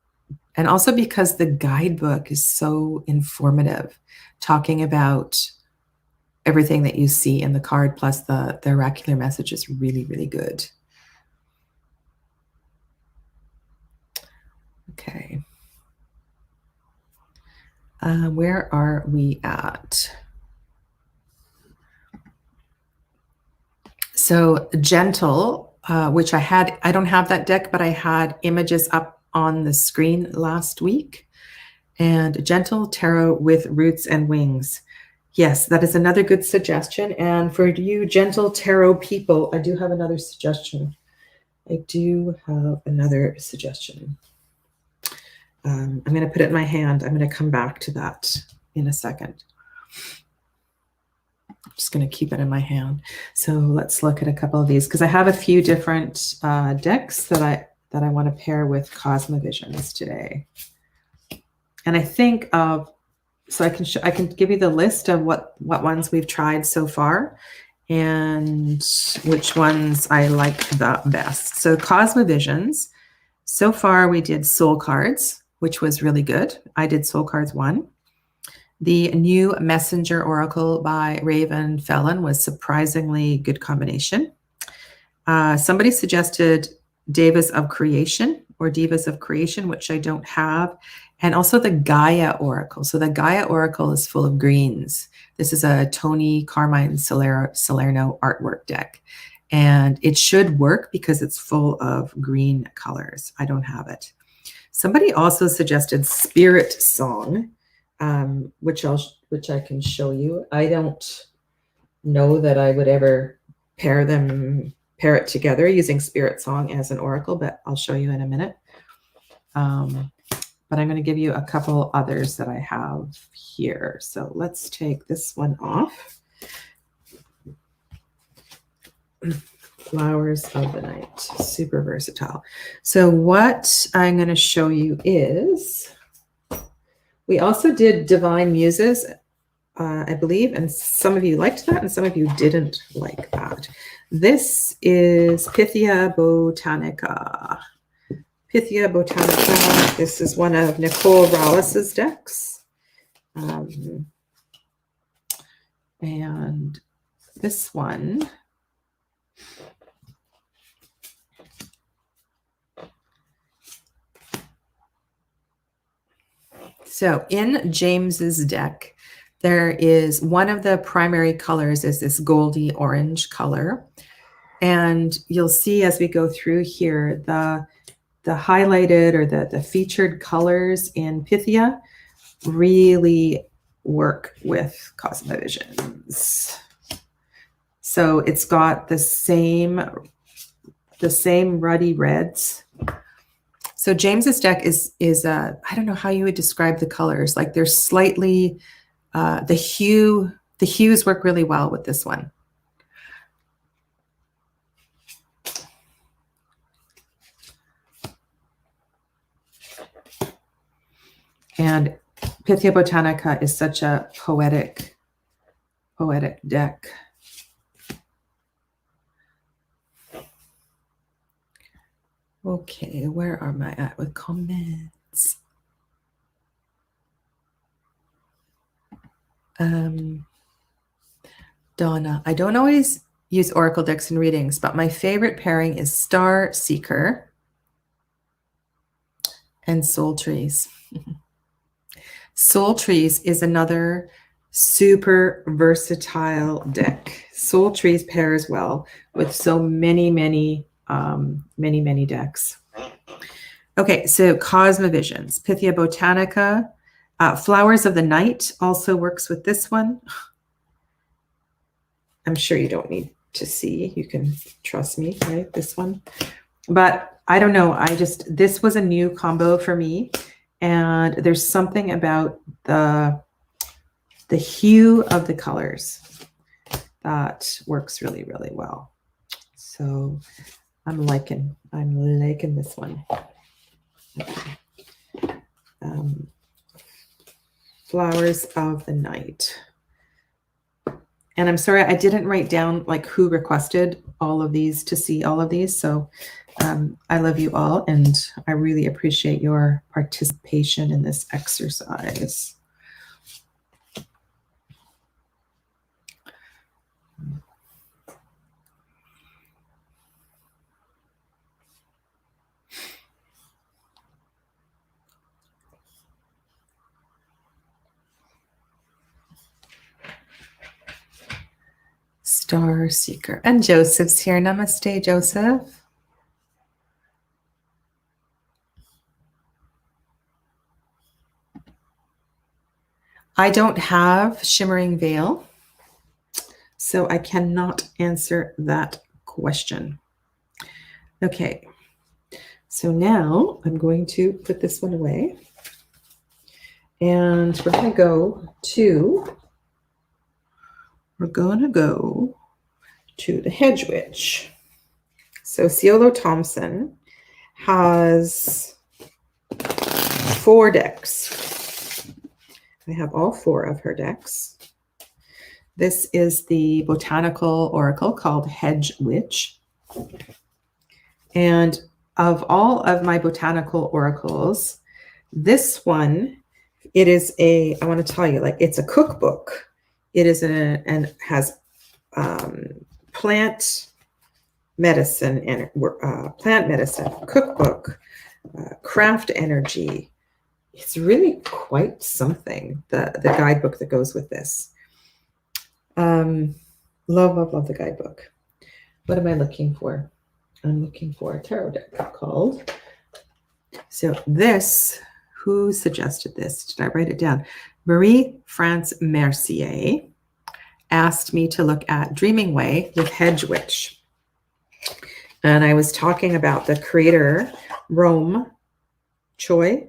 and also because the guidebook is so informative, talking about everything that you see in the card, plus the oracular message is really, really good. Okay. Where are we at? So Gentle, which I don't have that deck, but I had images up on the screen last week. And Gentle Tarot with Roots and Wings. Yes, that is another good suggestion. And for you Gentle Tarot people, I do have another suggestion. I'm going to put it in my hand. I'm going to come back to that in a second. I'm just going to keep it in my hand. So let's look at a couple of these because I have a few different decks that I want to pair with Cosmovisions today. And I think of, so I can give you the list of what ones we've tried so far and which ones I like the best. So Cosmovisions, so far we did Soul Cards, which was really good. I did Soul Cards 1. The new Messenger Oracle by Raven Felon was surprisingly good combination. Somebody suggested Devas of Creation, which I don't have, and also the Gaia Oracle. So the Gaia Oracle is full of greens. This is a Tony Carmine Salerno artwork deck, and it should work because it's full of green colors. I don't have it. Somebody also suggested Spirit Song, which I can show you. I don't know that I would ever pair it together using Spirit Song as an oracle, but I'll show you in a minute. But I'm going to give you a couple others that I have here. So let's take this one off. Flowers of the Night, super versatile. So what I'm going to show you is, we also did Divine Muses, I believe, and some of you liked that and some of you didn't like that. This is Pythia Botanica. Pythia Botanica. This is one of Nicole Rollis's decks. And this one, so in James's deck, there is one of the primary colors is this goldy orange color. And you'll see as we go through here, the highlighted or the featured colors in Pythia really work with Cosmovisions. So it's got the same ruddy reds. So James's deck is I don't know how you would describe the colors. Like they're slightly, the hues work really well with this one. And Pythia Botanica is such a poetic deck. Okay, where am I at with comments? Donna, I don't always use Oracle decks in readings, but my favorite pairing is Star Seeker and Soul Trees. Soul Trees is another super versatile deck. Soul Trees pairs well with so many decks. Okay, so Cosmovisions, Pythia Botanica, Flowers of the Night also works with this one. I'm sure you don't need to see. You can trust me, right? This one. But I don't know. This was a new combo for me. And there's something about the the hue of the colors. That works really, really well. So I'm liking this one. Flowers of the Night. And I'm sorry, I didn't write down like who requested all of these to see all of these. So I love you all, and I really appreciate your participation in this exercise. Star Seeker. And Joseph's here. Namaste, Joseph. I don't have Shimmering Veil, so I cannot answer that question. Okay, so now I'm going to put this one away, and we're going to go to the Hedge Witch. So Ciolo Thompson has 4 decks. I have all 4 of her decks. This is the botanical oracle called Hedge Witch. And of all of my botanical oracles, this one, it is a, I want to tell you, like, it's a cookbook. It is and has plant medicine and plant medicine cookbook, craft energy. It's really quite something. The guidebook that goes with this. Love the guidebook. What am I looking for? I'm looking for a tarot deck called. So this, who suggested this? Did I write it down? Marie-France Mercier asked me to look at Dreaming Way with Hedge Witch. And I was talking about the creator, Rome Choi.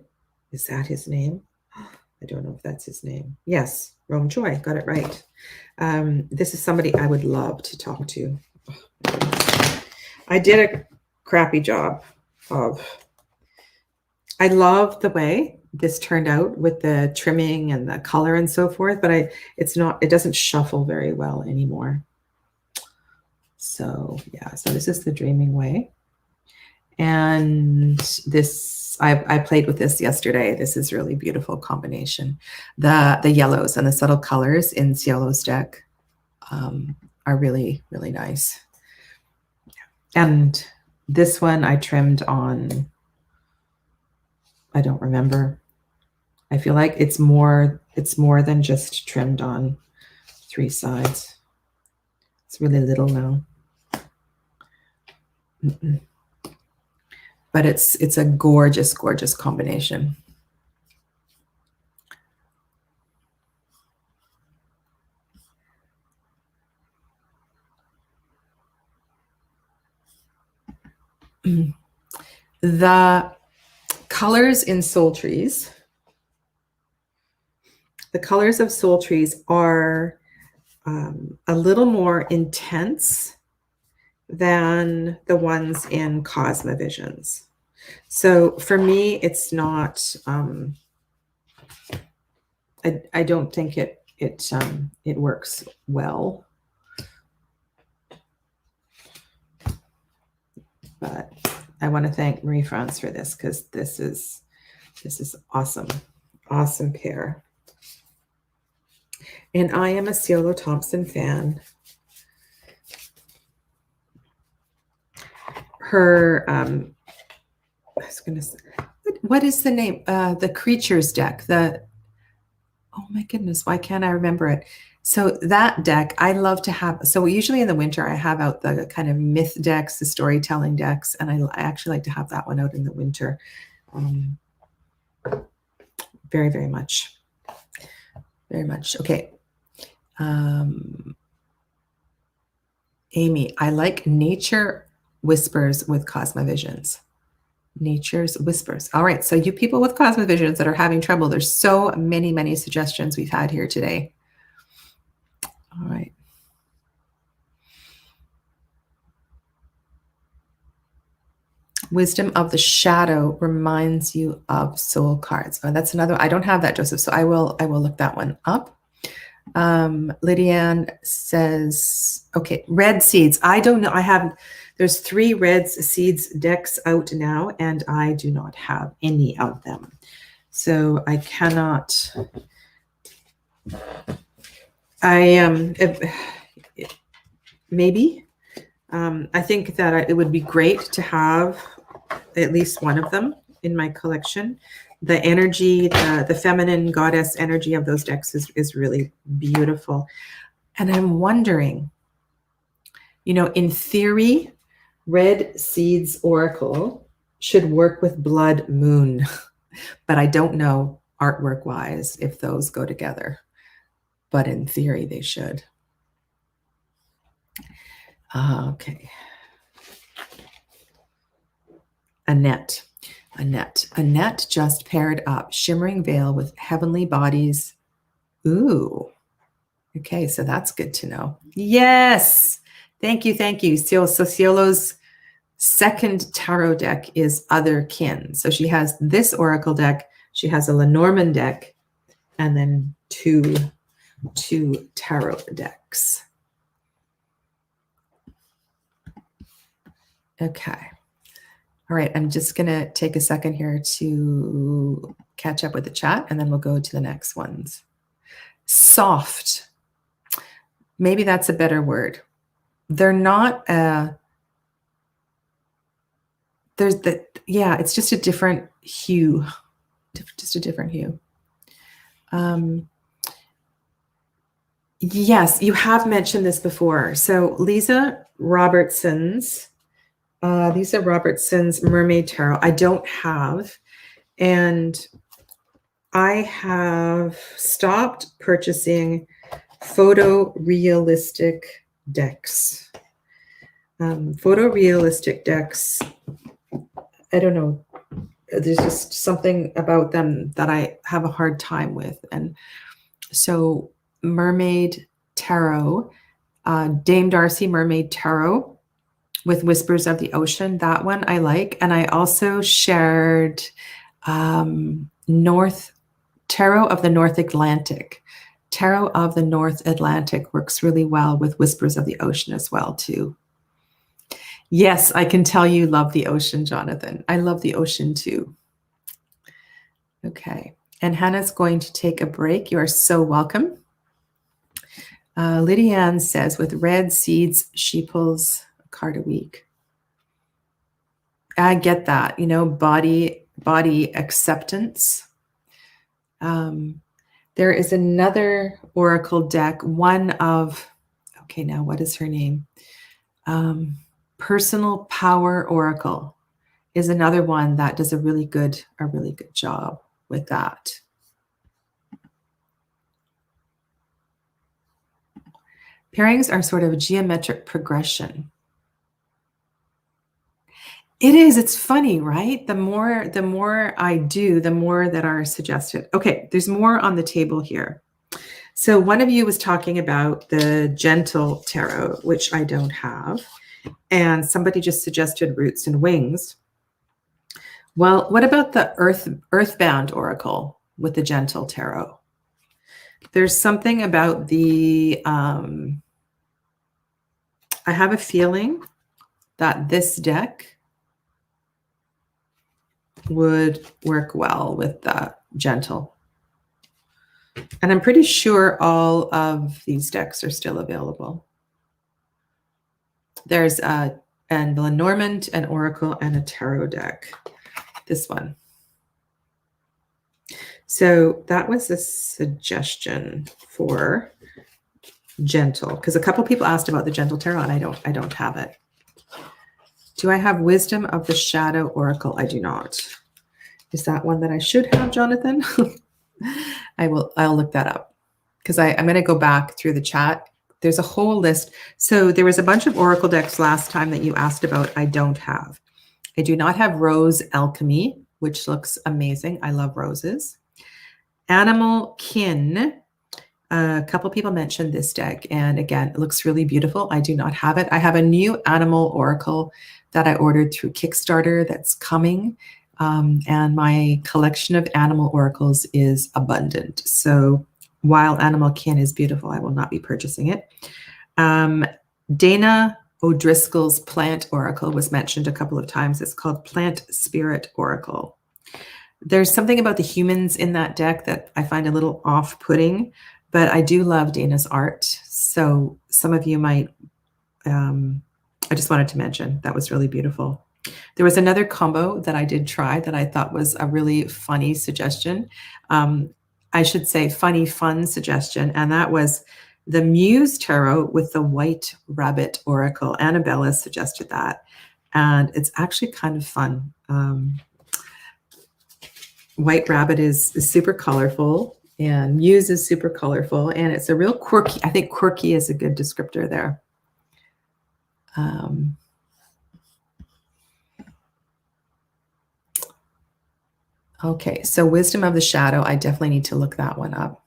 Is that his name? I don't know if that's his name. Yes, Rome Choi, got it right. This is somebody I would love to talk to. I did a crappy job of, I love the way this turned out with the trimming and the color and so forth, but it doesn't shuffle very well anymore. So yeah, so this is the Dreaming Way. And this, I played with this yesterday. This is really beautiful combination. The yellows and the subtle colors in Ciolo's deck are really, really nice. And this one I trimmed on, I don't remember. I feel like it's more than just trimmed on 3 sides. It's really little now. But it's a gorgeous, gorgeous combination. The colors in Soul Trees, the colors of Soul Trees are a little more intense than the ones in Cosmovisions. So for me, it's not, I don't think it works well. But I want to thank Marie-France for this, because this is awesome. Awesome pair. And I am a Ciolo Thompson fan. Her, I was going to say, what is the name? The Creatures deck. Oh my goodness, why can't I remember it? So that deck, I love to have, so usually in the winter, I have out the kind of myth decks, the storytelling decks, and I actually like to have that one out in the winter. Very, very much. Very much. Okay. Amy, I like Nature Whispers with Cosmovisions. Nature's Whispers. All right. So you people with Cosmovisions that are having trouble, there's so many, many suggestions we've had here today. All right. Wisdom of the Shadow reminds you of soul cards. Oh, that's another. I don't have that, Joseph, so I will look that one up. Lydianne says, okay, red seeds. I don't know. There's 3 red seeds decks out now, and I do not have any of them. So I cannot, maybe. I think that it would be great to have at least one of them in my collection. The energy, the feminine goddess energy of those decks is really beautiful. And I'm wondering, in theory, Red Seeds Oracle should work with Blood Moon, but I don't know artwork wise if those go together, but in theory they should. Okay. Annette just paired up Shimmering Veil with Heavenly Bodies. Ooh. Okay, so that's good to know. Yes. Thank you. So Ciolo's second tarot deck is Other Kin. So she has this oracle deck, she has a Lenormand deck, and then two tarot decks. Okay. All right, I'm just going to take a second here to catch up with the chat, and then we'll go to the next ones. Soft. Maybe that's a better word. They're not, it's just a different hue. Just a different hue. Yes, you have mentioned this before. So Lisa Robertson's Mermaid Tarot, I don't have, and I have stopped purchasing photorealistic decks. Photorealistic decks, I don't know, there's just something about them that I have a hard time with. And so Mermaid Tarot, Dame Darcy Mermaid Tarot, with Whispers of the Ocean, that one I like. And I also shared Tarot of the North Atlantic. Tarot of the North Atlantic works really well with Whispers of the Ocean as well, too. Yes, I can tell you love the ocean, Jonathan. I love the ocean, too. Okay. And Hannah's going to take a break. You are so welcome. Lydianne says, with red seeds, she pulls card a week. I get that, body acceptance. There is another oracle deck, now what is her name? Personal Power Oracle is another one that does a really good job with that. Pairings are sort of a geometric progression. It is. It's funny, right? The more I do, the more that are suggested. Okay, there's more on the table here. So one of you was talking about the Gentle Tarot, which I don't have. And somebody just suggested Roots and Wings. Well, what about the Earthbound Oracle with the Gentle Tarot? There's something about the, I have a feeling that this deck would work well with the Gentle. And I'm pretty sure all of these decks are still available. There's the Lenormand, an Oracle, and a Tarot deck. This one. So that was a suggestion for Gentle, because a couple people asked about the Gentle Tarot, and I don't have it. Do I have Wisdom of the Shadow Oracle? I do not. Is that one that I should have, Jonathan? I'll look that up, because I'm going to go back through the chat. There's a whole list. So there was a bunch of Oracle decks last time that you asked about. I don't have. I do not have Rose Alchemy, which looks amazing. I love roses. Animal Kin. a couple people mentioned this deck, and again, it looks really beautiful. I do not have it. I have a new animal oracle that I ordered through Kickstarter that's coming, and my collection of animal oracles is abundant. So while Animal Kin is beautiful, I will not be purchasing it. Dana O'Driscoll's Plant Oracle was mentioned a couple of times. It's called Plant Spirit Oracle. There's something about the humans in that deck that I find a little off-putting, but I do love Dana's art. So some of you might, I just wanted to mention that was really beautiful. There was another combo that I did try that I thought was a really funny suggestion. I should say funny, fun suggestion, and that was the Muse Tarot with the White Rabbit Oracle. Annabella suggested that, and it's actually kind of fun. White Rabbit is super colorful, and Muse is super colorful, and it's a real quirky, I think quirky is a good descriptor there. Okay, so Wisdom of the Shadow, I definitely need to look that one up.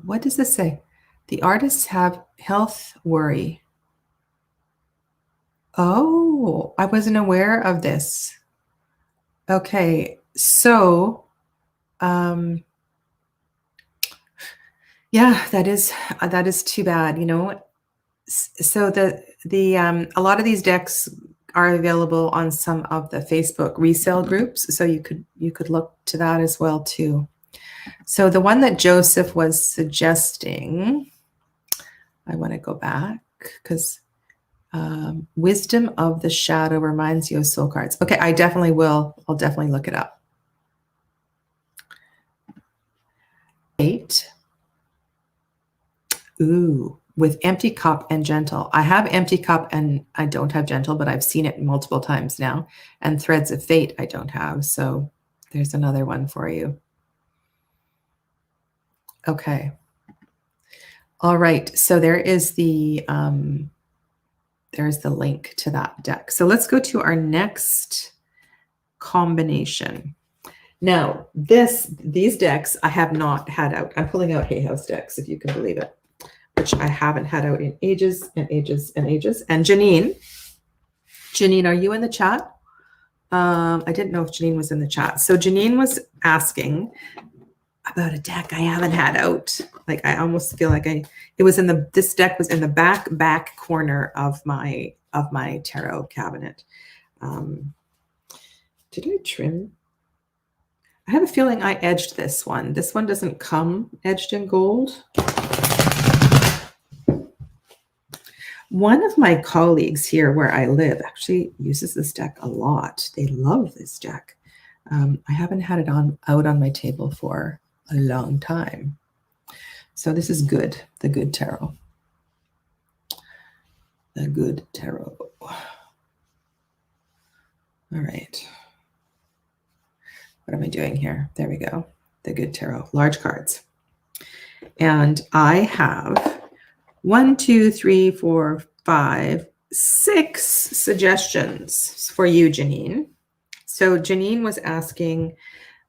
What does this say? The artists have health worry. Oh, I wasn't aware of this. Okay, so yeah, that is too bad, you know. So a lot of these decks are available on some of the Facebook resale groups, so you could look to that as well too. So the one that Joseph was suggesting, I want to go back because Wisdom of the Shadow reminds you of soul cards. Okay, I definitely will. I'll definitely look it up. 8. Ooh, with Empty Cup and Gentle. I have Empty Cup and I don't have Gentle, but I've seen it multiple times now. And Threads of Fate I don't have. So there's another one for you. Okay. All right. So there is there's the link to that deck. So let's go to our next combination. Now, these decks I have not had out. I'm pulling out Hay House decks, if you can believe it, which I haven't had out in ages and ages and ages. And Janine, are you in the chat? I didn't know if Janine was in the chat. So Janine was asking about a deck I haven't had out. Like I almost feel like this deck was in the back corner of my tarot cabinet. Did I trim? I have a feeling I edged this one. This one doesn't come edged in gold. One of my colleagues here where I live actually uses this deck a lot. They love this deck. I haven't had it out on my table for a long time. So this is good, the good tarot. The good tarot. All right. What am I doing here? There we go. The good tarot, large cards. And I have 1, 2, 3, 4, 5, 6 suggestions for you, Janine. So Janine was asking,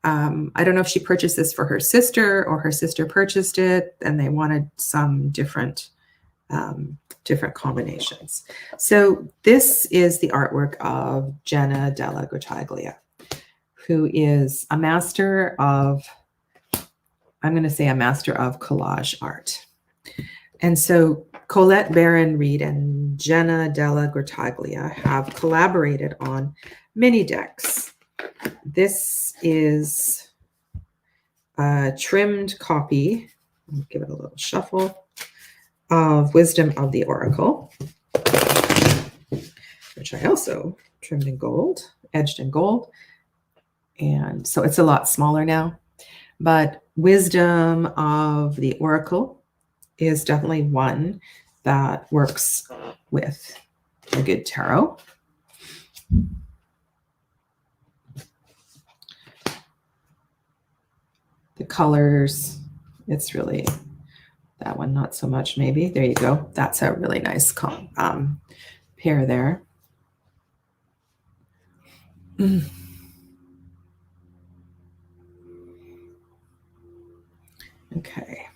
I don't know if she purchased this for her sister or her sister purchased it and they wanted some different combinations. So this is the artwork of Jenna Della Grottaglia, who is a master of, I'm going to say a master of collage art. And so Colette Baron-Reed and Jenna Della Grottaglia have collaborated on mini decks. This is a trimmed copy, I'll give it a little shuffle, of Wisdom of the Oracle, which I also trimmed in gold, edged in gold. And so it's a lot smaller now. But Wisdom of the Oracle is definitely one that works with a good tarot. The colors, it's really, that one not so much maybe. There you go. That's a really nice pair there. Okay.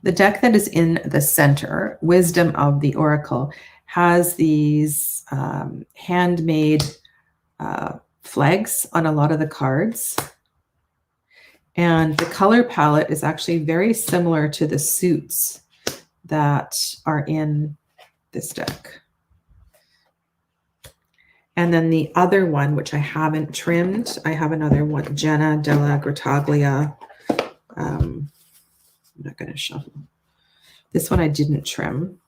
The deck that is in the center, Wisdom of the Oracle, has these handmade flags on a lot of the cards. And the color palette is actually very similar to the suits that are in this deck. And then the other one, which I haven't trimmed, I have another one, Jenna della Grataglia. I'm not going to shuffle. This one I didn't trim.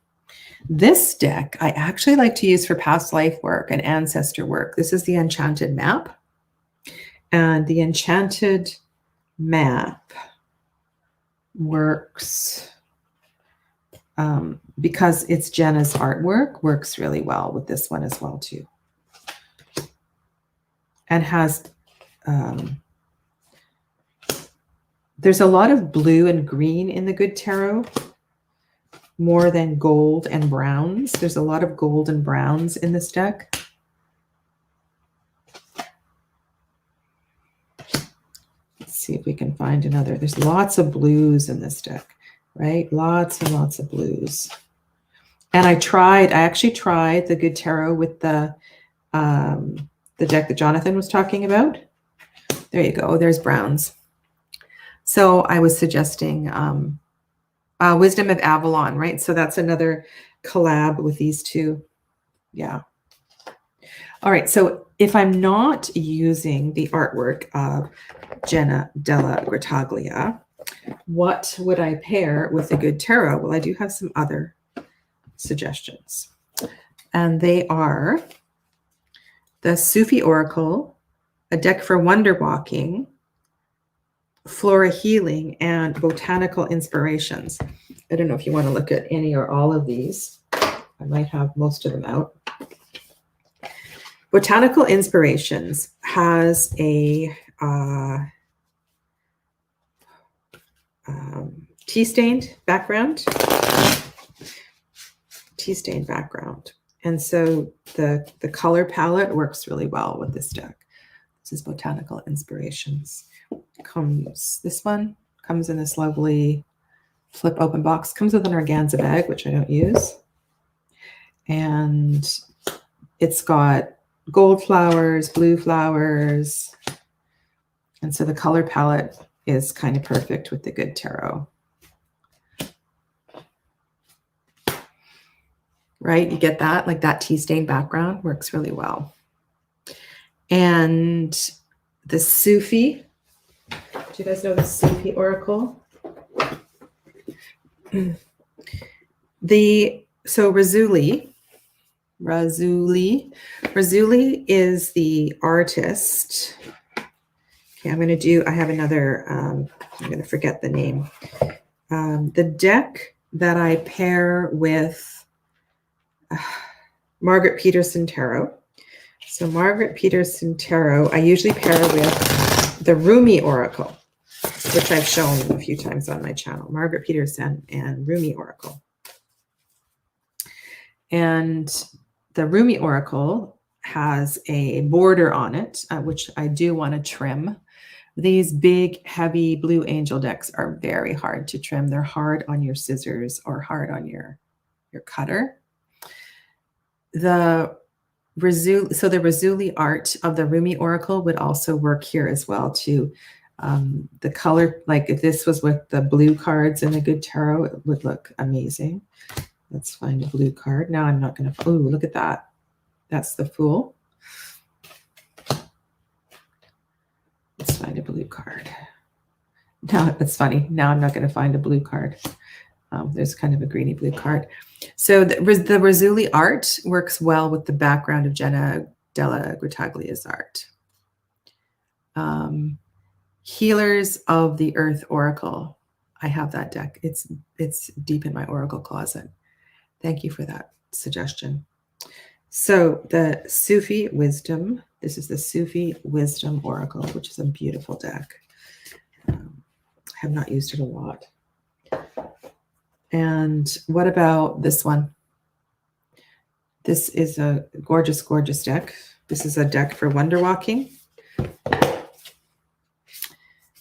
This deck I actually like to use for past life work and ancestor work. This is the Enchanted Map. And the Enchanted Map works because it's Jenna's artwork, works really well with this one as well too. And has, there's a lot of blue and green in the Good Tarot, more than gold and browns. There's a lot of gold and browns in this deck. Let's see if we can find another. There's lots of blues in this deck, right? Lots and lots of blues. And I actually tried the Good Tarot with the deck that Jonathan was talking about. There you go. There's browns. So I was suggesting Wisdom of Avalon, right? So that's another collab with these two. Yeah. All right. So if I'm not using the artwork of Jenna della Grataglia, what would I pair with the Good Tarot? Well, I do have some other suggestions. And they are the Sufi Oracle, a deck for wonder walking, flora healing, and botanical inspirations. I don't know if you want to look at any or all of these. I might have most of them out. Botanical Inspirations has a tea-stained background. Tea-stained background. And so the color palette works really well with this deck. This is Botanical Inspirations. This one comes in this lovely flip open box. Comes with an organza bag, which I don't use. And it's got gold flowers, blue flowers. And so the color palette is kind of perfect with the Good Tarot. Right? You get that? Like that tea-stained background works really well. And the Sufi, do you guys know the Sufi Oracle? So Razuli is the artist. Okay, I have another, I'm going to forget the name. The deck that I pair with Margaret Peterson Tarot. So Margaret Peterson Tarot, I usually pair with the Rumi Oracle, which I've shown a few times on my channel. Margaret Peterson and Rumi Oracle. And the Rumi Oracle has a border on it, which I do want to trim. These big, heavy blue angel decks are very hard to trim. They're hard on your scissors or hard on your cutter. The Razuli art of the Rumi Oracle would also work here as well too. The color, like if this was with the blue cards in the Good Tarot, it would look amazing. Let's find a blue card. Now I'm not going to, oh, look at that. That's the Fool. Let's find a blue card. Now, that's funny. Now I'm not going to find a blue card. There's kind of a greeny blue card. So the Razuli art works well with the background of Jenna della Grataglia's art. Healers of the Earth Oracle. I have that deck. It's deep in my Oracle closet. Thank you for that suggestion. So the Sufi Wisdom. This is the Sufi Wisdom Oracle, which is a beautiful deck. I have not used it a lot. And what about this one? This is a gorgeous, gorgeous deck. This is a deck for wonder walking,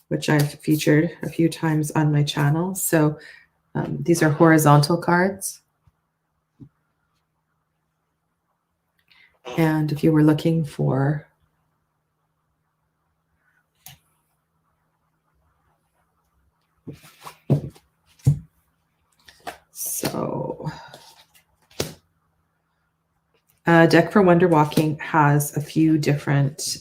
which I've featured a few times on my channel. So these are horizontal cards. And if you were looking for a deck for wonder walking has a few different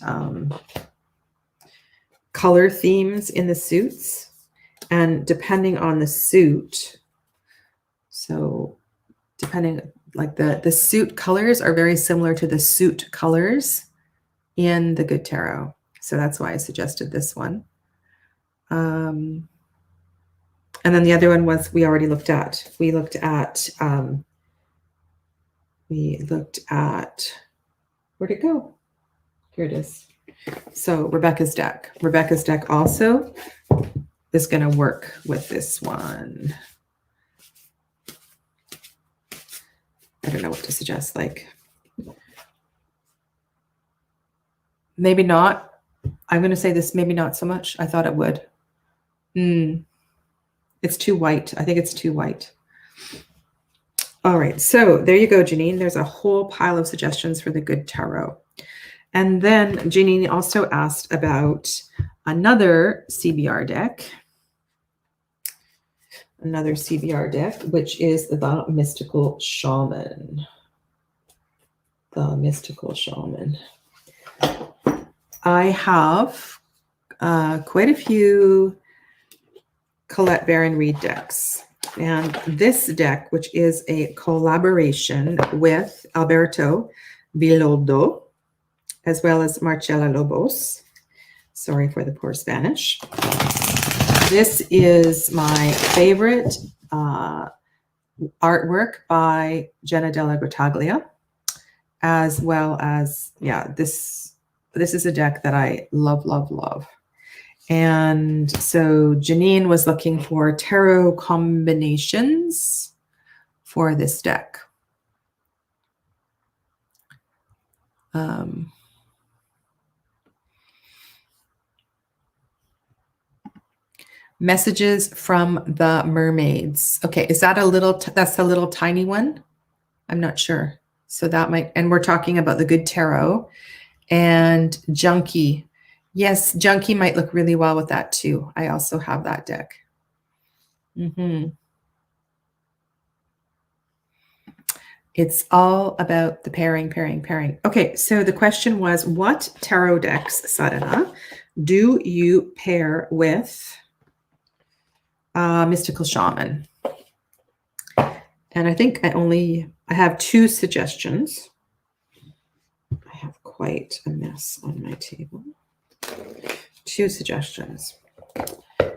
color themes in the suits, and depending on the suit, so depending, like the suit colors are very similar to the suit colors in the Good Tarot. So that's why I suggested this one. And then the other one was we already looked at. We looked at where'd it go? Here it is. So Rebecca's deck. Rebecca's deck also is going to work with this one. I don't know what to suggest. Like, maybe not. I'm going to say this, maybe not so much. I thought it would. It's too white. I think it's too white. All right. So there you go, Janine. There's a whole pile of suggestions for the Good Tarot. And then Janine also asked about another CBR deck. Another CBR deck, which is the Mystical Shaman. The Mystical Shaman. I have quite a few Colette Baron-Reid decks. And this deck, which is a collaboration with Alberto Bilodo, as well as Marcela Lobos. Sorry for the poor Spanish. This is my favorite artwork by Jenna Della Grottaglia, as well as, yeah, this is a deck that I love, love, love. And so Janine was looking for tarot combinations for this deck. Messages from the Mermaids. Okay, is that that's a little tiny one? I'm not sure. So that might, and we're talking about the Good Tarot and Junkie. Yes, Junkie might look really well with that too. I also have that deck. It's all about the pairing. Okay, so the question was, what tarot decks, Sadhana, do you pair with Mystical Shaman? And I think I have two suggestions. I have quite a mess on my table. Two suggestions.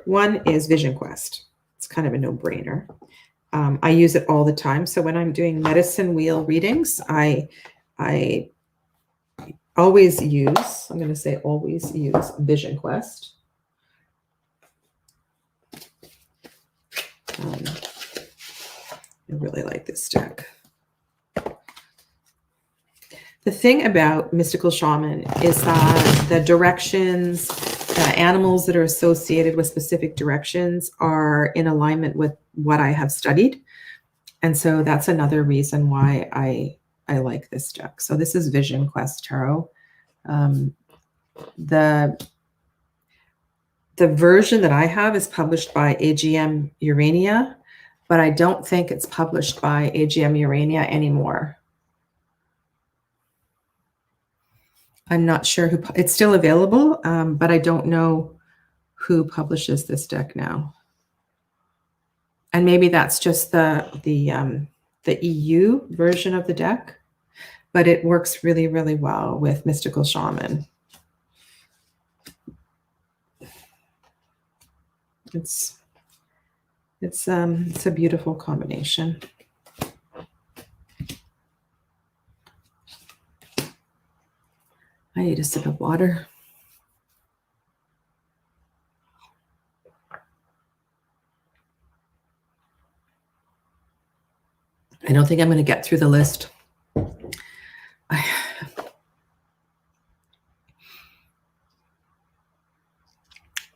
One is Vision Quest. It's kind of a no-brainer. I use it all the time. So when I'm doing medicine wheel readings, I always use, I'm going to say always use Vision Quest. I really like this deck. The thing about Mystical Shaman is that the directions, the animals that are associated with specific directions are in alignment with what I have studied. And so that's another reason why I like this deck. So this is Vision Quest Tarot. The version that I have is published by AGM Urania, but I don't think it's published by AGM Urania anymore. I'm not sure who, it's still available, but I don't know who publishes this deck now. And maybe that's just the EU version of the deck, but it works really, really well with Mystical Shaman. It's a beautiful combination. I need a sip of water. I don't think I'm going to get through the list.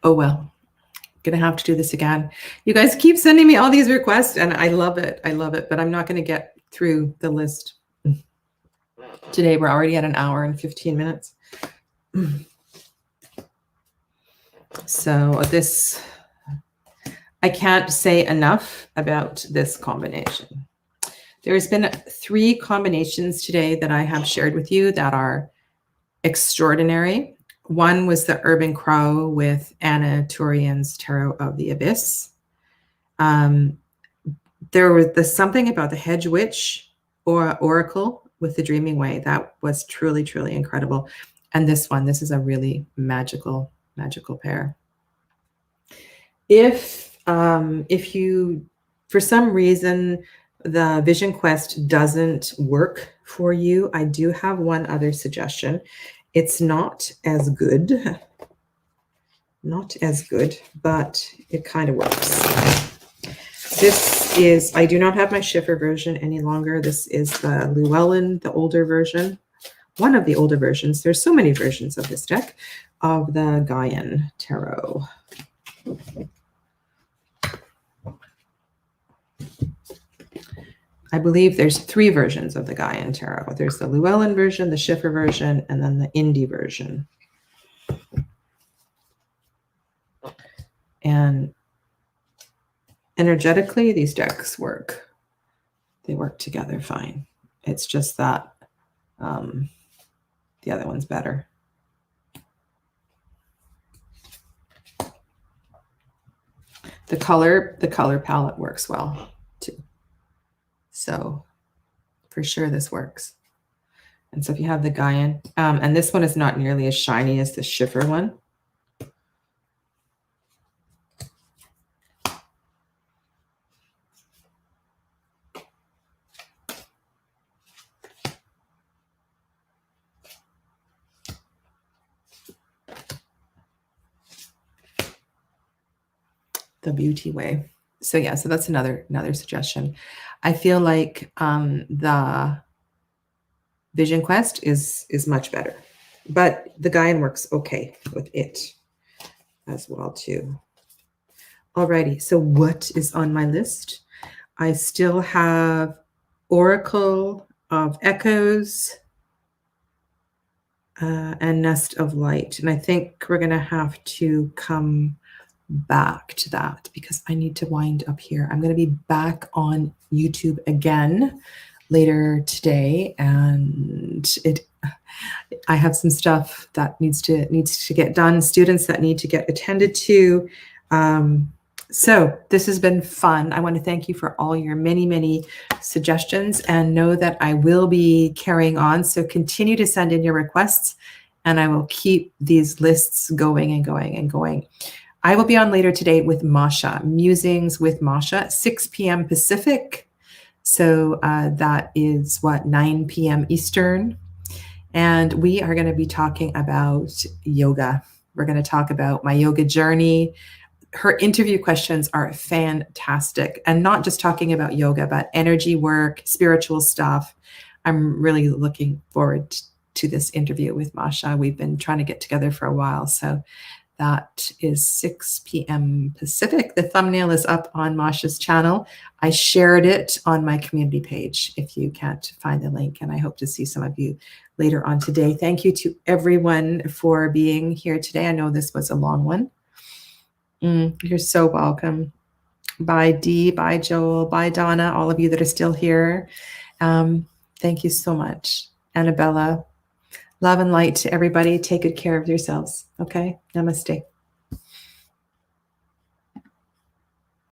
Oh, well, gonna have to do this again. You guys keep sending me all these requests and I love it. I love it, but I'm not going to get through the list today. We're already at an hour and 15 minutes. So this, I can't say enough about this combination. There's been 3 combinations today that I have shared with you that are extraordinary. One was the Urban Crow with Anna Turian's Tarot of the Abyss. There was something about the Hedge Witch or Oracle with the Dreaming Way that was truly, truly incredible. And this one, this is a really magical pair. If you, for some reason, the Vision Quest doesn't work for you, I do have one other suggestion. It's not as good, but it kind of works. This is, I do not have my Schiffer version any longer. This is the Llewellyn, the older version, one of the older versions. There's so many versions of this deck, of the Gaian Tarot. I believe there's 3 versions of the Gaian Tarot. There's the Llewellyn version, the Schiffer version, and then the Indie version. And energetically, these decks work. They work together fine. It's just that the other one's better. The color palette works well too. So for sure this works. And so if you have the Gaian, and this one is not nearly as shiny as the Schiffer one. The Beauty Way. So yeah, so that's another suggestion. I feel like the Vision Quest is much better, but the Gaian works okay with it as well too. Alrighty, so what is on my list? I still have Oracle of Echoes and Nest of Light, and I think we're gonna have to come back to that because I need to wind up here. I'm going to be back on YouTube again later today, and I have some stuff that needs to get done, students that need to get attended to. So this has been fun. I want to thank you for all your many suggestions, and know that I will be carrying on. So continue to send in your requests, and I will keep these lists going and going and going. I will be on later today with Masha, Musings with Masha, 6 p.m. Pacific. So that is 9 p.m. Eastern. And we are going to be talking about yoga. We're going to talk about my yoga journey. Her interview questions are fantastic. And not just talking about yoga, but energy work, spiritual stuff. I'm really looking forward to this interview with Masha. We've been trying to get together for a while. So that is 6 p.m. Pacific. The thumbnail is up on Masha's channel. I shared it on my community page if you can't find the link, and I hope to see some of you later on today. Thank you to everyone for being here today. I know this was a long one. You're so welcome. Bye, Dee. Bye, Joel. Bye, Donna. All of you that are still here. Thank you so much. Annabella. Love and light to everybody. Take good care of yourselves. Okay. Namaste.